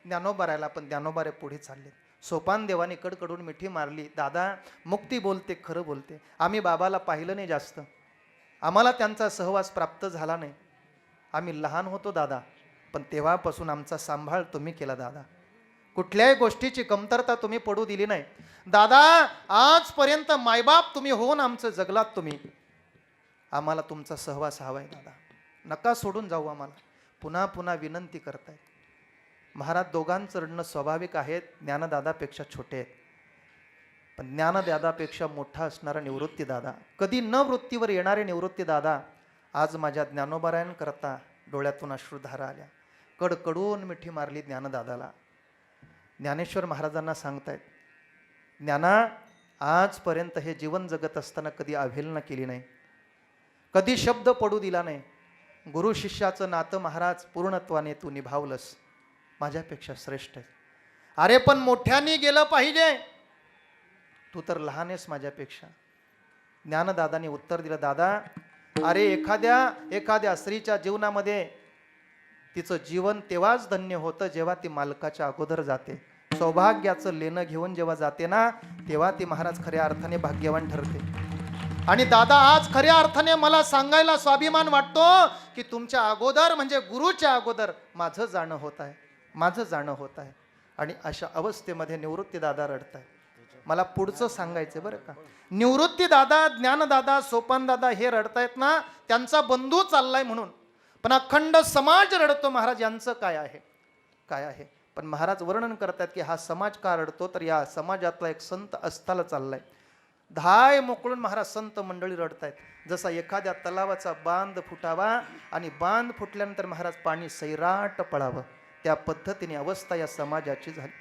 ज्ञानोबाऱ्याला. पण ज्ञानोबारे पुढे चालले. सोपान देवाने कडकडून मिठी मारली. दादा, मुक्ती बोलते, खरं बोलते. आम्ही बाबाला पाहिलं नाही जास्त, आम्हाला त्यांचा सहवास प्राप्त झाला नाही. आम्ही लहान होतो दादा, पण तेव्हापासून आमचा सांभाळ तुम्ही केला दादा. कुठल्याही गोष्टीची कमतरता तुम्ही पडू दिली नाही दादा. आजपर्यंत मायबाप तुम्ही होऊन आमचं जगलात तुम्ही. आम्हाला तुमचा सहवास हवाय दादा, नका सोडून जाऊ आम्हाला. पुन्हा पुन्हा विनंती करतायत. महाराज दोघांचं रडणं स्वाभाविक आहे. ज्ञानदादापेक्षा छोटे आहेत, पण ज्ञानदादापेक्षा मोठा असणारा निवृत्ती दादा, कधी न वृत्तीवर येणारे निवृत्ती दादा, आज माझ्या ज्ञानोबारायण करता डोळ्यातून अश्रुधारा आल्या. कडकडून मिठी मारली ज्ञानदादाला. ज्ञानेश्वर महाराजांना सांगतायत, ज्ञाना, आजपर्यंत हे जीवन जगत असताना कधी अवहेलना केली नाही, कधी शब्द पडू दिला नाही. गुरु शिष्याचं नातं महाराज पूर्णत्वाने तू निभावलंस, माझ्यापेक्षा श्रेष्ठ आहे. अरे पण मोठ्याने गेलं पाहिजे, तू तर लहान आहेस माझ्यापेक्षा. ज्ञानदादाने उत्तर दिलं, दादा अरे एखाद्या स्त्रीच्या जीवनामध्ये तिचं जीवन तेव्हाच धन्य होतं जेव्हा ती मालकाच्या अगोदर जाते. सौभाग्याचं लेणं घेऊन जेव्हा जाते ना, तेव्हा ती महाराज खऱ्या अर्थाने भाग्यवान ठरते. आणि दादा आज खऱ्या अर्थाने मला सांगायला स्वाभिमान वाटतो की तुमच्या अगोदर म्हणजे गुरुच्या अगोदर माझं जाणं होत आहे. आणि अशा अवस्थेमध्ये निवृत्ती दादा रडत आहे. मला पुढचं सांगायचं बरं का, निवृत्ती दादा, ज्ञानदादा, सोपान दादा हे रडतायत ना, त्यांचा बंधू चाललाय म्हणून, पण अखंड समाज रडतो. महाराज यांचं काय आहे. पण महाराज वर्णन करतात की हा समाज का रडतो, तर या समाजातला एक संत अस्ताला चाललाय. धाय मोकळून महाराज संत मंडळी रडतायत. जसा एखाद्या तलावाचा बांध फुटावा आणि बांध फुटल्यानंतर महाराज पाणी सैराट पळावं, त्या पद्धतीने अवस्था या समाजाची झाली.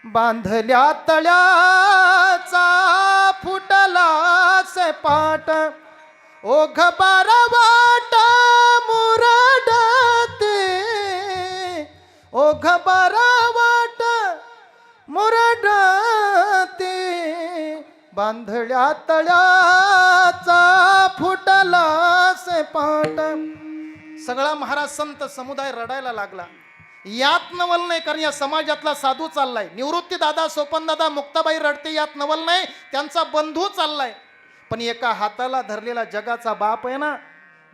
बांधल्या तळ्याचा फुटला से पाट, ओघ बारवाट मुरडते, ओघ बारवाट मुरडते, बांधल्या तळ्याचा फुटला से पाट. सगळा महाराज संत समुदाय रडायला लागला. यात नवल नाही, कारण या समाजातला साधू चाललाय. निवृत्ती दादा, सोपन दादा, मुक्ताबाई रडते, यात नवल नाही, त्यांचा बंधू चाललाय. पण एका हाताला धरलेला जगाचा बाप आहे ना,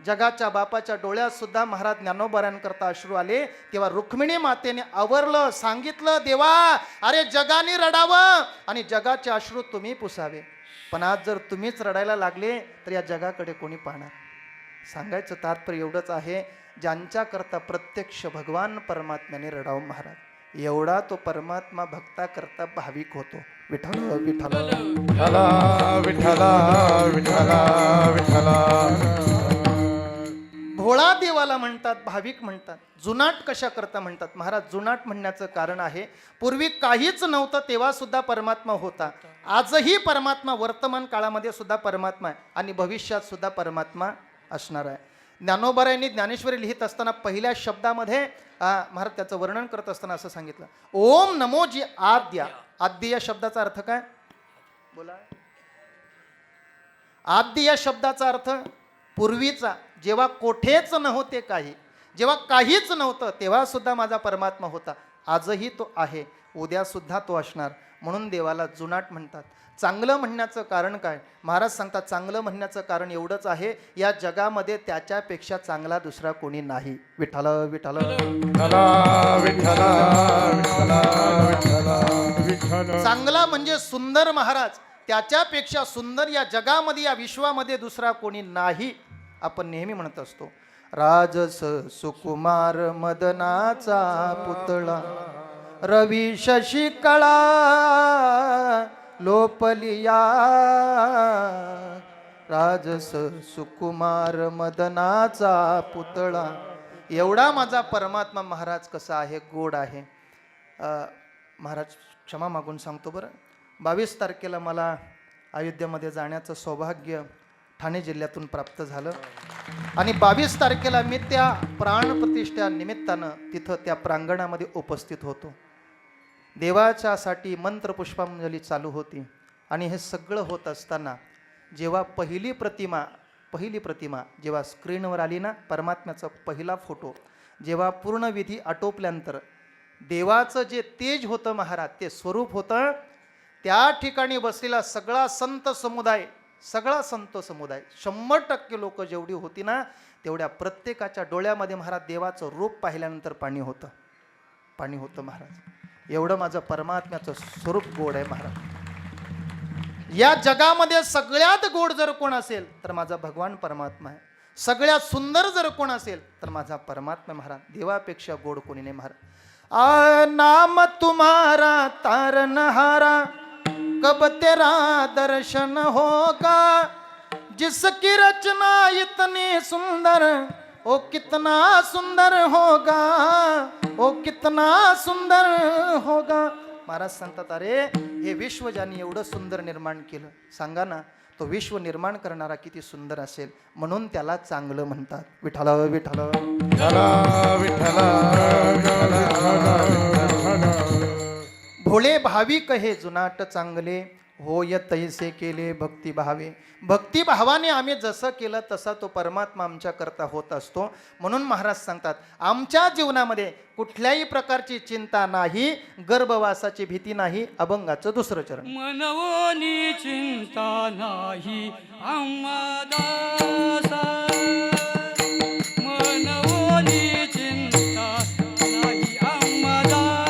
जगाच्या बापाच्या डोळ्यात सुद्धा महाराज ज्ञानोबारायणकरता अश्रू आले. तेव्हा रुक्मिणी मातेने आवरलं, सांगितलं, देवा अरे जगाने रडावं आणि जगाचे अश्रू तुम्ही पुसावे, पण आज जर तुम्हीच रडायला लागले तर या जगाकडे कोणी पाहणार. सांगायचं तात्पर्य एवढंच आहे, ज्यांच्याकरता प्रत्यक्ष भगवान परमात्म्याने रडावं महाराज, एवढा तो परमात्मा भक्ता करता भाविक होतो. विठ्ठल विठ्ठल विठ्ठला विठ्ठला विठ्ठला. भोळा देवाला म्हणतात, भाविक म्हणतात. जुनाट कशा करता म्हणतात महाराज, जुनाट म्हणण्याचं कारण आहे, पूर्वी काहीच नव्हतं तेव्हा सुद्धा परमात्मा होता. आजही परमात्मा, वर्तमान काळामध्ये सुद्धा परमात्मा आहे आणि भविष्यात सुद्धा परमात्मा असणार आहे. ज्ञानोबारायांनी ज्ञानेश्वरी लिहित असताना पहिल्या शब्दामध्ये महाराज त्याचं वर्णन करत असताना असं सांगितलं, ओम नमो जी आद्या. आद्य या शब्दाचा अर्थ काय बोला. आद्य या शब्दाचा अर्थ पूर्वीचा, जेव्हा कोठेच नव्हते काही, जेव्हा काहीच नव्हतं तेव्हा सुद्धा माझा परमात्मा होता, आजही तो आहे, उद्या सुद्धा तो असणार. म्हणून देवाला जुनाट म्हणतात. चांगलं म्हणण्याचं कारण काय महाराज सांगतात, चांगलं म्हणण्याचं कारण एवढंच आहे, या जगामध्ये त्याच्यापेक्षा चांगला दुसरा कोणी नाही. विठ्ठल विठ्ठल चांगला म्हणजे सुंदर महाराज, त्याच्यापेक्षा सुंदर या जगामध्ये या विश्वामध्ये दुसरा कोणी नाही. आपण नेहमी म्हणत असतो, राजस सुकुमार मदनाचा पुतळा, रवी शशिकळा लोपलिया, राजस सुकुमार मदनाचा पुतळा. एवढा माझा परमात्मा महाराज कसा आहे, गोड आहे. महाराज क्षमा मागून सांगतो बरं, 22 तारखेला मला अयोध्येमध्ये जाण्याचं सौभाग्य ठाणे जिल्ह्यातून प्राप्त झालं आणि 22 तारखेला मी त्या प्राणप्रतिष्ठा निमित्तानं तिथं त्या प्रांगणामध्ये उपस्थित होतो. देवाच्यासाठी मंत्रपुष्पांजली चालू होती आणि हे सगळं होत असताना जेव्हा पहिली प्रतिमा जेव्हा स्क्रीनवर आली ना, परमात्म्याचा पहिला फोटो, जेव्हा पूर्ण विधी आटोपल्यानंतर देवाचं जे तेज होतं महाराज, ते स्वरूप होतं, त्या ठिकाणी बसलेला सगळा संत समुदाय 100% लोक जेवढी होती ना, तेवढ्या प्रत्येकाच्या डोळ्यामध्ये महाराज देवाचं रूप पाहिल्यानंतर पाणी होतं महाराज. एवढं माझं परमात्म्याचं स्वरूप गोड आहे महाराज. या जगामध्ये सगळ्यात गोड जर कोण असेल तर माझा भगवान परमात्मा आहे. सगळ्यात सुंदर जर कोण असेल तर माझा परमात्मा महाराज. देवापेक्षा गोड कोणी नाही महाराज. नाम तुम्हारा तारनहारा कब तेरा दर्शन होगा जिसकी रचना इतनी सुंदर ओ कितना सुंदर होगा ओ कितना सुंदर होगा. महाराज सांगतात अरे हे विश्व ज्यांनी एवढं सुंदर निर्माण केलं सांगा ना तो विश्व निर्माण करणारा किती सुंदर असेल म्हणून त्याला चांगलं म्हणतात. विठ्ठल विठ्ठल भोळे भाविक हे जुनाट चांगले होय तैसे केले भक्ती भावे. भक्ती भावाने आम्ही जसं केलं तसा तो परमात्मा आमच्या करता होत असतो. म्हणून महाराज सांगतात आमच्या जीवनामध्ये कुठल्याही प्रकारची चिंता नाही गर्भवासाची भीती नाही. अभंगाचं दुसरं चरण. मनवोनी चिंता नाही आम्हा दासा मनवोनी चिंता नाही आम्हा दासा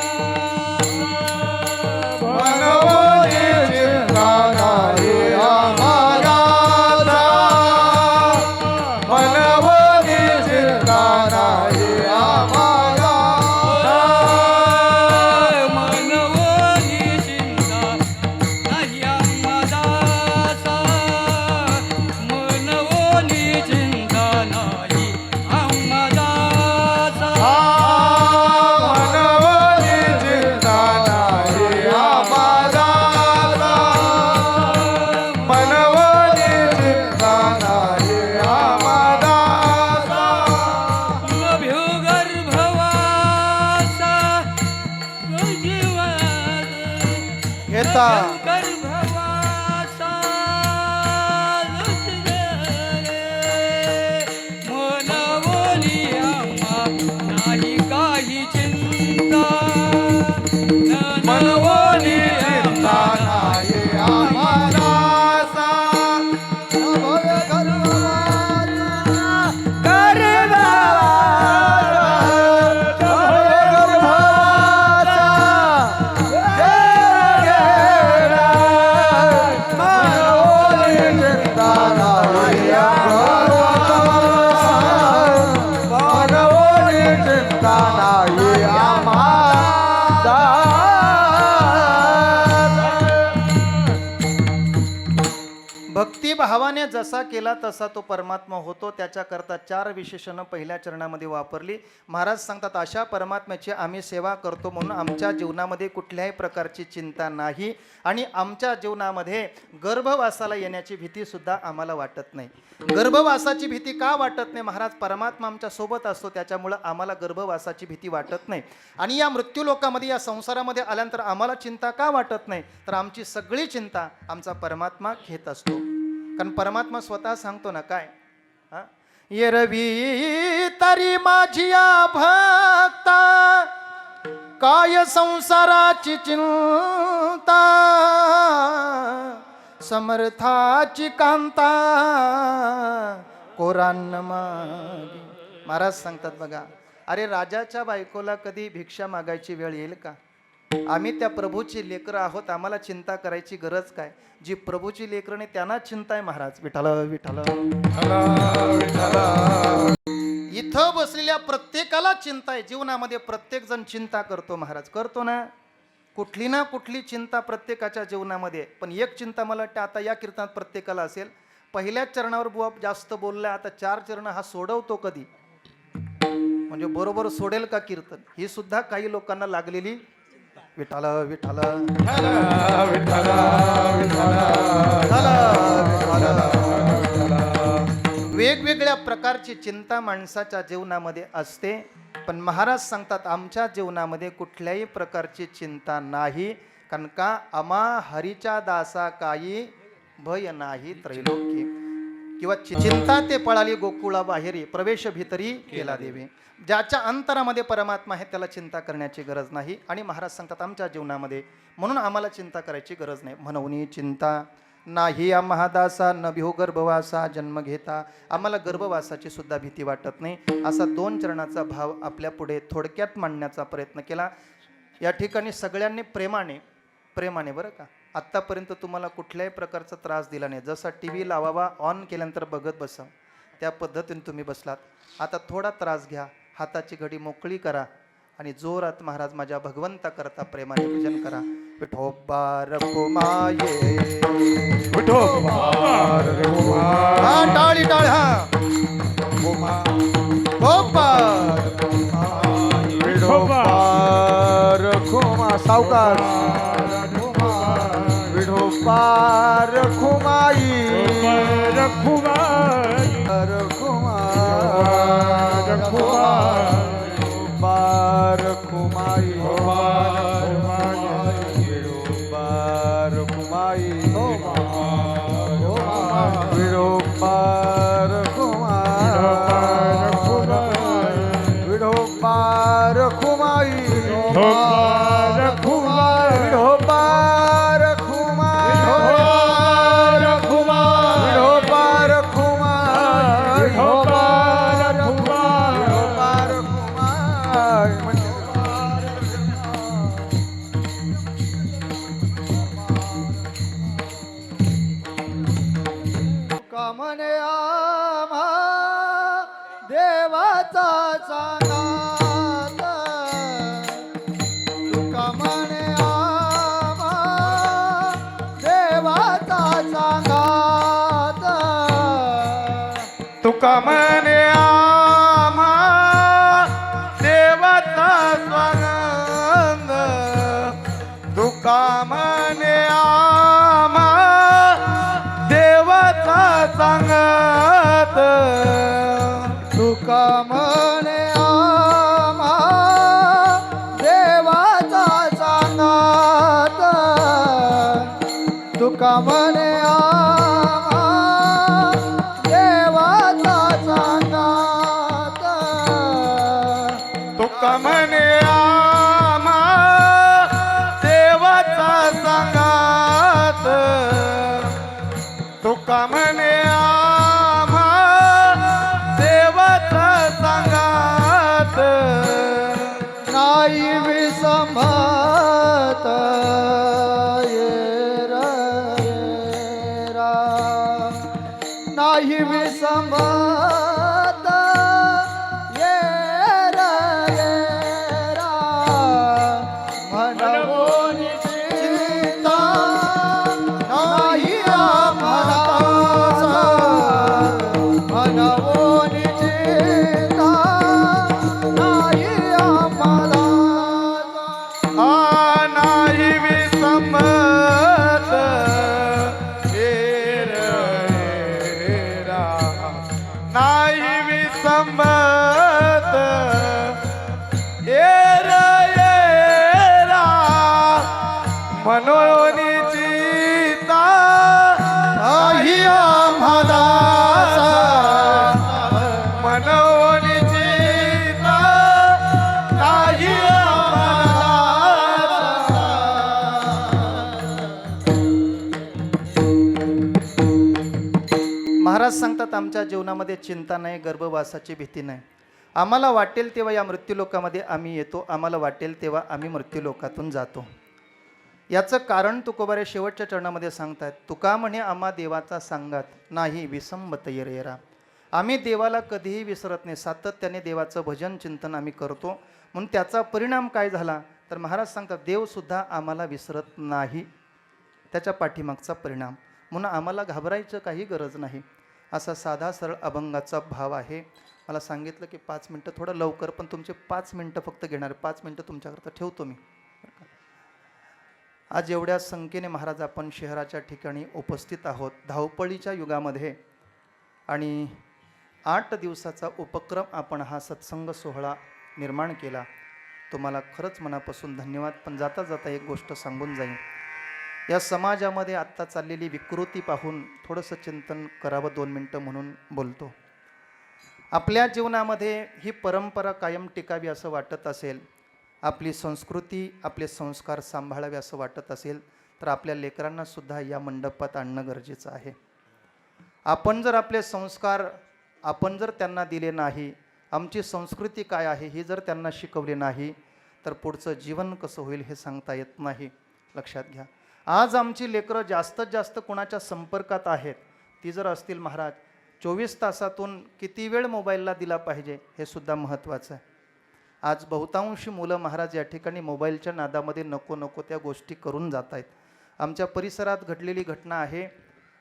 भावाने जसा केला तसा तो परमात्मा होतो. त्याच्याकरता 4 विशेषणं पहिल्या चरणामध्ये वापरली. महाराज सांगतात अशा परमात्म्याची आम्ही सेवा करतो म्हणून आमच्या जीवनामध्ये कुठल्याही प्रकारची चिंता नाही आणि आमच्या जीवनामध्ये गर्भवासाला येण्याची भीती सुद्धा आम्हाला वाटत नाही. गर्भवासाची भीती का वाटत नाही? महाराज परमात्मा आमच्या सोबत असतो त्याच्यामुळं आम्हाला गर्भवासाची भीती वाटत नाही. आणि या मृत्यू लोकामध्ये या संसारामध्ये आल्यानंतर आम्हाला चिंता का वाटत नाही? तर आमची सगळी चिंता आमचा परमात्मा घेत असतो. कारण परमात्मा स्वतः सांगतो ना काय येरवी तरी माझिया भक्ता काय संसाराची चिंता समर्थाची कांता कोरान्न मागी. महाराज सांगतात बघा अरे राजाच्या बायकोला कधी भिक्षा मागायची वेळ येईल का? आम्ही त्या प्रभूची लेकरं आहोत आम्हाला चिंता करायची गरज काय? जी प्रभूची लेकरं त्यांना चिंता आहे. महाराज विठ्ठल विठ्ठल इथं बसलेल्या प्रत्येकाला चिंता आहे. जीवनामध्ये प्रत्येक जण चिंता करतो. महाराज करतो ना कुठली चिंता प्रत्येकाच्या जीवनामध्ये. पण एक चिंता मला वाटतं आता या कीर्तनात प्रत्येकाला असेल. पहिल्याच चरणावर बुवा जास्त बोललाय आता 4 चरण हा सोडवतो कधी? म्हणजे बरोबर सोडेल का कीर्तन? ही सुद्धा काही लोकांना लागलेली विठ्ठल विठ्ठल वेगवेगळ्या प्रकारची चिंता माणसाच्या जीवनामध्ये असते. पण महाराज सांगतात आमच्या जीवनामध्ये कुठल्याही प्रकारची चिंता नाही. कारण का आम्हा हरीच्या दासा काही भय नाही त्रैलोक्य. किंवा चिंता ते पळाली गोकुळा बाहेरी प्रवेश भीतरी केला देवे. ज्याच्या अंतरामध्ये परमात्मा आहे त्याला चिंता करण्याची गरज नाही. आणि महाराज सांगतात आमच्या जीवनामध्ये म्हणून आम्हाला चिंता करायची गरज नाही. म्हणून चिंता नाही आम्हा दासा न भिहो गर्भवासा जन्म घेता. आम्हाला गर्भवासाची सुद्धा भीती वाटत नाही. असा 2 चरणाचा भाव आपल्या पुढे थोडक्यात मांडण्याचा प्रयत्न केला. या ठिकाणी सगळ्यांनी प्रेमाने बरं का आत्तापर्यंत तुम्हाला कुठल्याही प्रकारचा त्रास दिला नाही. जसा TV लावावा ऑन केल्यानंतर बघत बसा त्या पद्धतीने तुम्ही बसलात. आता थोडा त्रास घ्या. हाताची घडी मोकळी करा आणि जोरात महाराज माझ्या भगवंता करता प्रेमाने भजन करा. विठोबा रखुमाये, विठोबा रखुमा, हा टाळी टाळी हा. विठोबा विठोबा रखुमा सावकार विठोबा रखुमाई रखुमा, रखुमा रखुमा, विठोबा रखुमाई विठोबा रखुमाई विठोबा रखुमा विठोबा रखुमाई विठोबा रखुमा रखुमा, विठोबा रखुमा विठोबा रखुमा, विठोबा रखुमा कामने आम्हा देवाचा सांगात, तुका म्हणे आम्हा देवाचा सांगात, तुका म्हणे आम्हा देवाचा स्वानंद तुका म्हणे आम्हा देवाचा सांगत तुका म्हणे आम्हा देवाचा सांगात, तुका म्हणे आम्हा देवाचा सांगात, तुका म्हणे आम्हा देवाचा सांगत तुका म्हणे आम्हा देवाचा सांगत नाही विसंभत येरा, नाही विसंभत येरा, म्हणून चिंता नाही आम्हाला, म्हणून चिंता नाही आम्हाला. नाही विसंमत नाही विसंमत मनोनी चिता नाही आम्हाला, मनोनी चिता नाही महाराज सांगतात आमच्या जीवनामध्ये चिंता नाही, गर्भवासाची भीती नाही. आम्हाला वाटेल तेव्हा या मृत्यूलोकामध्ये आम्ही येतो, आम्हाला वाटेल तेव्हा आम्ही मृत्यूलोकातून जातो. याचं कारण तुकोबारे शेवटच्या चरणामध्ये सांगतात. तुका म्हणे आम्हा देवाचा सांगात नाही विसंबत येरा. आम्ही देवाला कधीही विसरत नाही, सातत्याने देवाचं भजन चिंतन आम्ही करतो. म्हणून त्याचा परिणाम काय झाला तर महाराज सांगतात देवसुद्धा आम्हाला विसरत नाही, त्याच्या पाठीमागचा परिणाम. म्हणून आम्हाला घाबरायचं काही गरज नाही. असा साधा सरळ अभंगाचा भाव आहे. मला सांगितलं की 5 मिनटं थोडं लवकर, पण तुमचे 5 मिनटं फक्त घेणार, 5 मिनटं तुमच्याकरता ठेवतो मी. आज एवढ्या संख्येने महाराज आपण शहराच्या ठिकाणी उपस्थित आहोत धावपळीच्या युगामध्ये, आणि 8 दिवसाचा उपक्रम आपण हा सत्संग सोहळा निर्माण केला. तुम्हाला खरंच मनापासून धन्यवाद. पण जाता जाता एक गोष्ट सांगून जाईन. या समाजामध्ये आत्ता चाललेली विकृती पाहून थोडंसं चिंतन करावं 2 मिनटं म्हणून बोलतो. आपल्या जीवनामध्ये ही परंपरा कायम टिकावी असं वाटत असेल, आपली संस्कृती आपले संस्कार सांभाळावे असं वाटत असेल, तर आपल्या लेकरांना सुद्धा या मंडपात आणणं गरजेचं आहे. आपण जर आपले संस्कार आपण जर त्यांना दिले नाही, आमची संस्कृती काय आहे ही जर त्यांना शिकवली नाही, तर पुढचं जीवन कसं होईल हे सांगता येत नाही. लक्षात घ्या. आज आमची लेकरं जास्तीत जास्त कोणाच्या संपर्कात आहेत, ती जर असतील महाराज 24 तासातून किती वेळ मोबाईलला दिला पाहिजे हे सुद्धा महत्त्वाचं आहे. आज बहुतांशी मुलं महाराज या ठिकाणी मोबाईलच्या नादामध्ये नको नको त्या गोष्टी करून जात आहेत. आमच्या परिसरात घडलेली घटना आहे.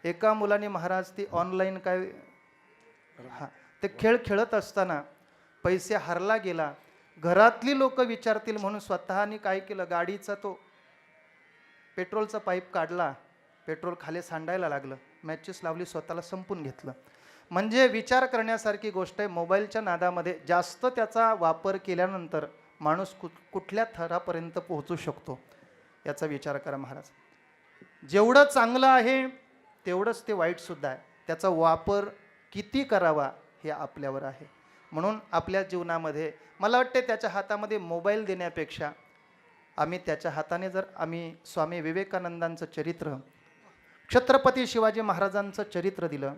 एका मुलाने महाराज ती ऑनलाईन ते खेळ खेळत असताना पैसे हरला गेला. घरातली लोक विचारतील म्हणून स्वतःने काय केलं, गाडीचा तो पेट्रोलचा पाईप काढला, पेट्रोल खाली सांडायला लागलं, मॅचेस लावली, स्वतःला संपून घेतलं. म्हणजे विचार करण्यासारखी गोष्ट आहे. मोबाईलच्या नादामध्ये जास्त त्याचा वापर केल्यानंतर माणूस कुठल्या थरापर्यंत पोहोचू शकतो याचा विचार करा महाराज. जेवढं चांगलं आहे तेवढंच ते वाईटसुद्धा आहे. त्याचा वापर किती करावा हे आपल्यावर आहे. म्हणून आपल्या जीवनामध्ये मला वाटते त्याच्या हातामध्ये मोबाईल देण्यापेक्षा आम्ही त्याच्या हाताने जर आम्ही स्वामी विवेकानंदांचं चरित्र, छत्रपती शिवाजी महाराजांचं चरित्र दिलं,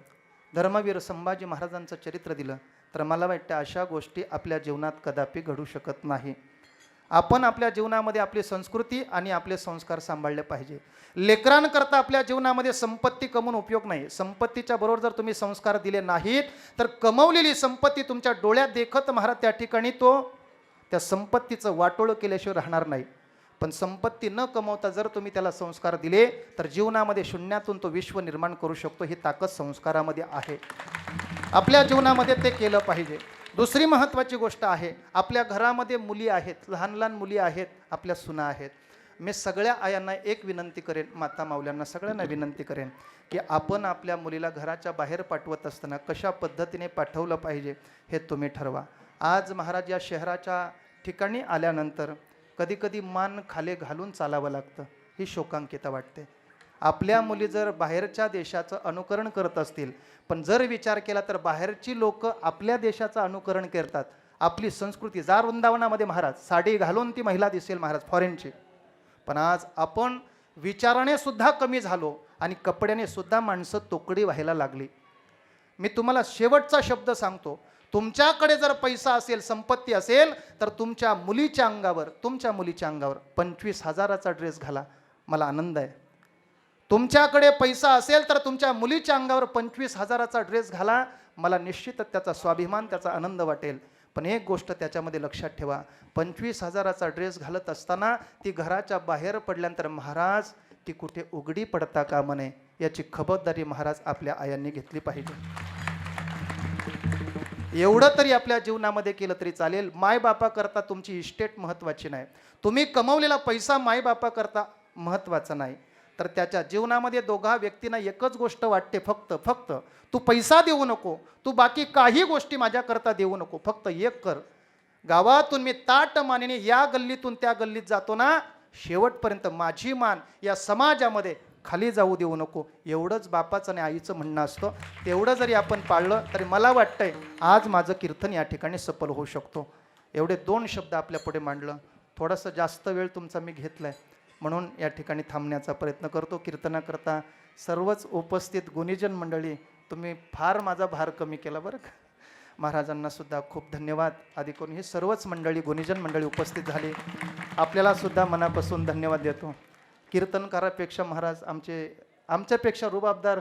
धर्मवीर संभाजी महाराजांचं चरित्र दिलं, तर मला वाटतं अशा गोष्टी आपल्या जीवनात कदापि घडू शकत नाही. आपण आपल्या जीवनामध्ये आपली संस्कृती आणि आपले संस्कार सांभाळले पाहिजे. लेकरांकरता आपल्या जीवनामध्ये संपत्ती कमवून उपयोग नाही. संपत्तीच्या बरोबर जर तुम्ही संस्कार दिले नाहीत तर कमवलेली संपत्ती तुमच्या डोळ्यात देखत महाराज त्या ठिकाणी त्या संपत्तीचं वाटोळं केल्याशिवाय राहणार नाही. पण संपत्ती न कमवता जर तुम्ही त्याला संस्कार दिले तर जीवनामध्ये शून्यातून तो विश्व निर्माण करू शकतो. ही ताकद संस्कारामध्ये आहे. आपल्या जीवनामध्ये ते केलं पाहिजे. दुसरी महत्त्वाची गोष्ट आहे, आपल्या घरामध्ये मुली आहेत, लहान लहान मुली आहेत, आपल्या सुना आहेत. मी सगळ्या आयांना एक विनंती करेन, माता माऊल्यांना सगळ्यांना विनंती करेन की आपण आपल्या मुलीला घराच्या बाहेर पाठवत असताना कशा पद्धतीने पाठवलं पाहिजे हे तुम्ही ठरवा. आज महाराज या शहराच्या ठिकाणी आल्यानंतर कधी कधी मान खाली घालून चालावं लागतं. ही शोकांकिता वाटते. आपल्या मुली जर बाहेरच्या देशाचं अनुकरण करत असतील, पण जर विचार केला तर बाहेरची लोक आपल्या देशाचं अनुकरण करतात. आपली संस्कृती जा वृंदावनामध्ये महाराज साडी घालून ती महिला दिसेल महाराज फॉरेनची, पण आज आपण विचाराने सुद्धा कमी झालो आणि कपड्याने सुद्धा माणसं तोकडी व्हायला लागली. मी तुम्हाला शेवटचा शब्द सांगतो, तुमच्याकडे जर पैसा असेल, संपत्ती असेल, तर तुमच्या मुलीच्या अंगावर 25,000चा ड्रेस घाला, मला आनंद आहे. तुमच्याकडे पैसा असेल तर तुमच्या मुलीच्या अंगावर 25,000चा ड्रेस घाला, मला निश्चितच त्याचा स्वाभिमान, त्याचा आनंद वाटेल. पण एक गोष्ट त्याच्यामध्ये लक्षात ठेवा, 25,000चा ड्रेस घालत असताना ती घराच्या बाहेर पडल्यानंतर महाराज ती कुठे उघडी पडता कामा नये याची खबरदारी महाराज आपल्या आयांनी घेतली पाहिजे. एवढं तरी आपल्या जीवनामध्ये केलं तरी चालेल. मायबापाकरता तुमची इस्टेट महत्त्वाची नाही, तुम्ही कमवलेला पैसा मायबापाकरता महत्त्वाचा नाही, तर त्याच्या जीवनामध्ये दोघा व्यक्तींना एकच गोष्ट वाटते, फक्त तू पैसा देऊ नको, तू बाकी काही गोष्टी माझ्याकरता देऊ नको, फक्त एक कर. गावातून मी ताट मानेने या गल्लीतून त्या गल्लीत जातो ना, शेवटपर्यंत माझी मान या समाजामध्ये खाली जाऊ देऊ नको, एवढंच बापाचं आणि आईचं म्हणणं असतं. तेवढं जरी आपण पाळलं तरी मला वाटतंय आज माझं कीर्तन या ठिकाणी सफल होऊ शकतो. एवढे 2 शब्द आपल्या पुढे मांडलं. थोडासा जास्त वेळ तुमचा मी घेतलाय म्हणून या ठिकाणी थांबण्याचा प्रयत्न करतो. कीर्तनाकरता सर्वच उपस्थित गुणीजन मंडळी, तुम्ही फार माझा भार कमी केला बरं का. महाराजांना सुद्धा खूप धन्यवाद. आधी कोणी ही सर्वच मंडळी गुणीजन मंडळी उपस्थित झाली, आपल्याला सुद्धा मनापासून धन्यवाद देतो. कीर्तनकारापेक्षा महाराज आमच्यापेक्षा रुबाबदार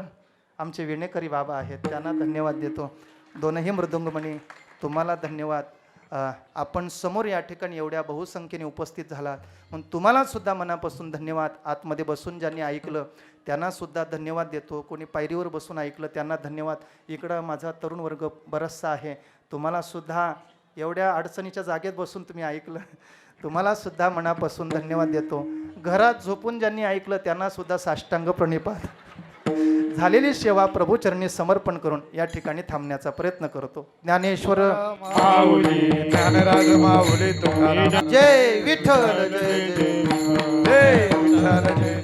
आमचे विणेकरी बाबा आहेत, त्यांना धन्यवाद देतो. दोनही मृदुंगमणी तुम्हाला धन्यवाद. आपण समोर या ठिकाणी एवढ्या बहुसंख्येने उपस्थित झालात म्हणून तुम्हाला सुद्धा मनापासून धन्यवाद. आतमध्ये बसून ज्यांनी ऐकलं त्यांना सुद्धा धन्यवाद देतो. कोणी पायरीवर बसून ऐकलं त्यांना धन्यवाद. इकडं माझा तरुण वर्ग बराचसा आहे, तुम्हाला सुद्धा एवढ्या अडचणीच्या जागेत बसून तुम्ही ऐकलं, तुम्हाला सुद्धा मनापासून धन्यवाद देतो. घरात झोपून ज्यांनी ऐकलं त्यांना सुद्धा साष्टांग प्रणिपात. झालेली सेवा प्रभूचरणी समर्पण करून या ठिकाणी थांबण्याचा प्रयत्न करतो. ज्ञानेश्वर माऊली ज्ञानराज माऊली तुकाराम जय विठ्ठल, जय जय जय विठ्ठल जय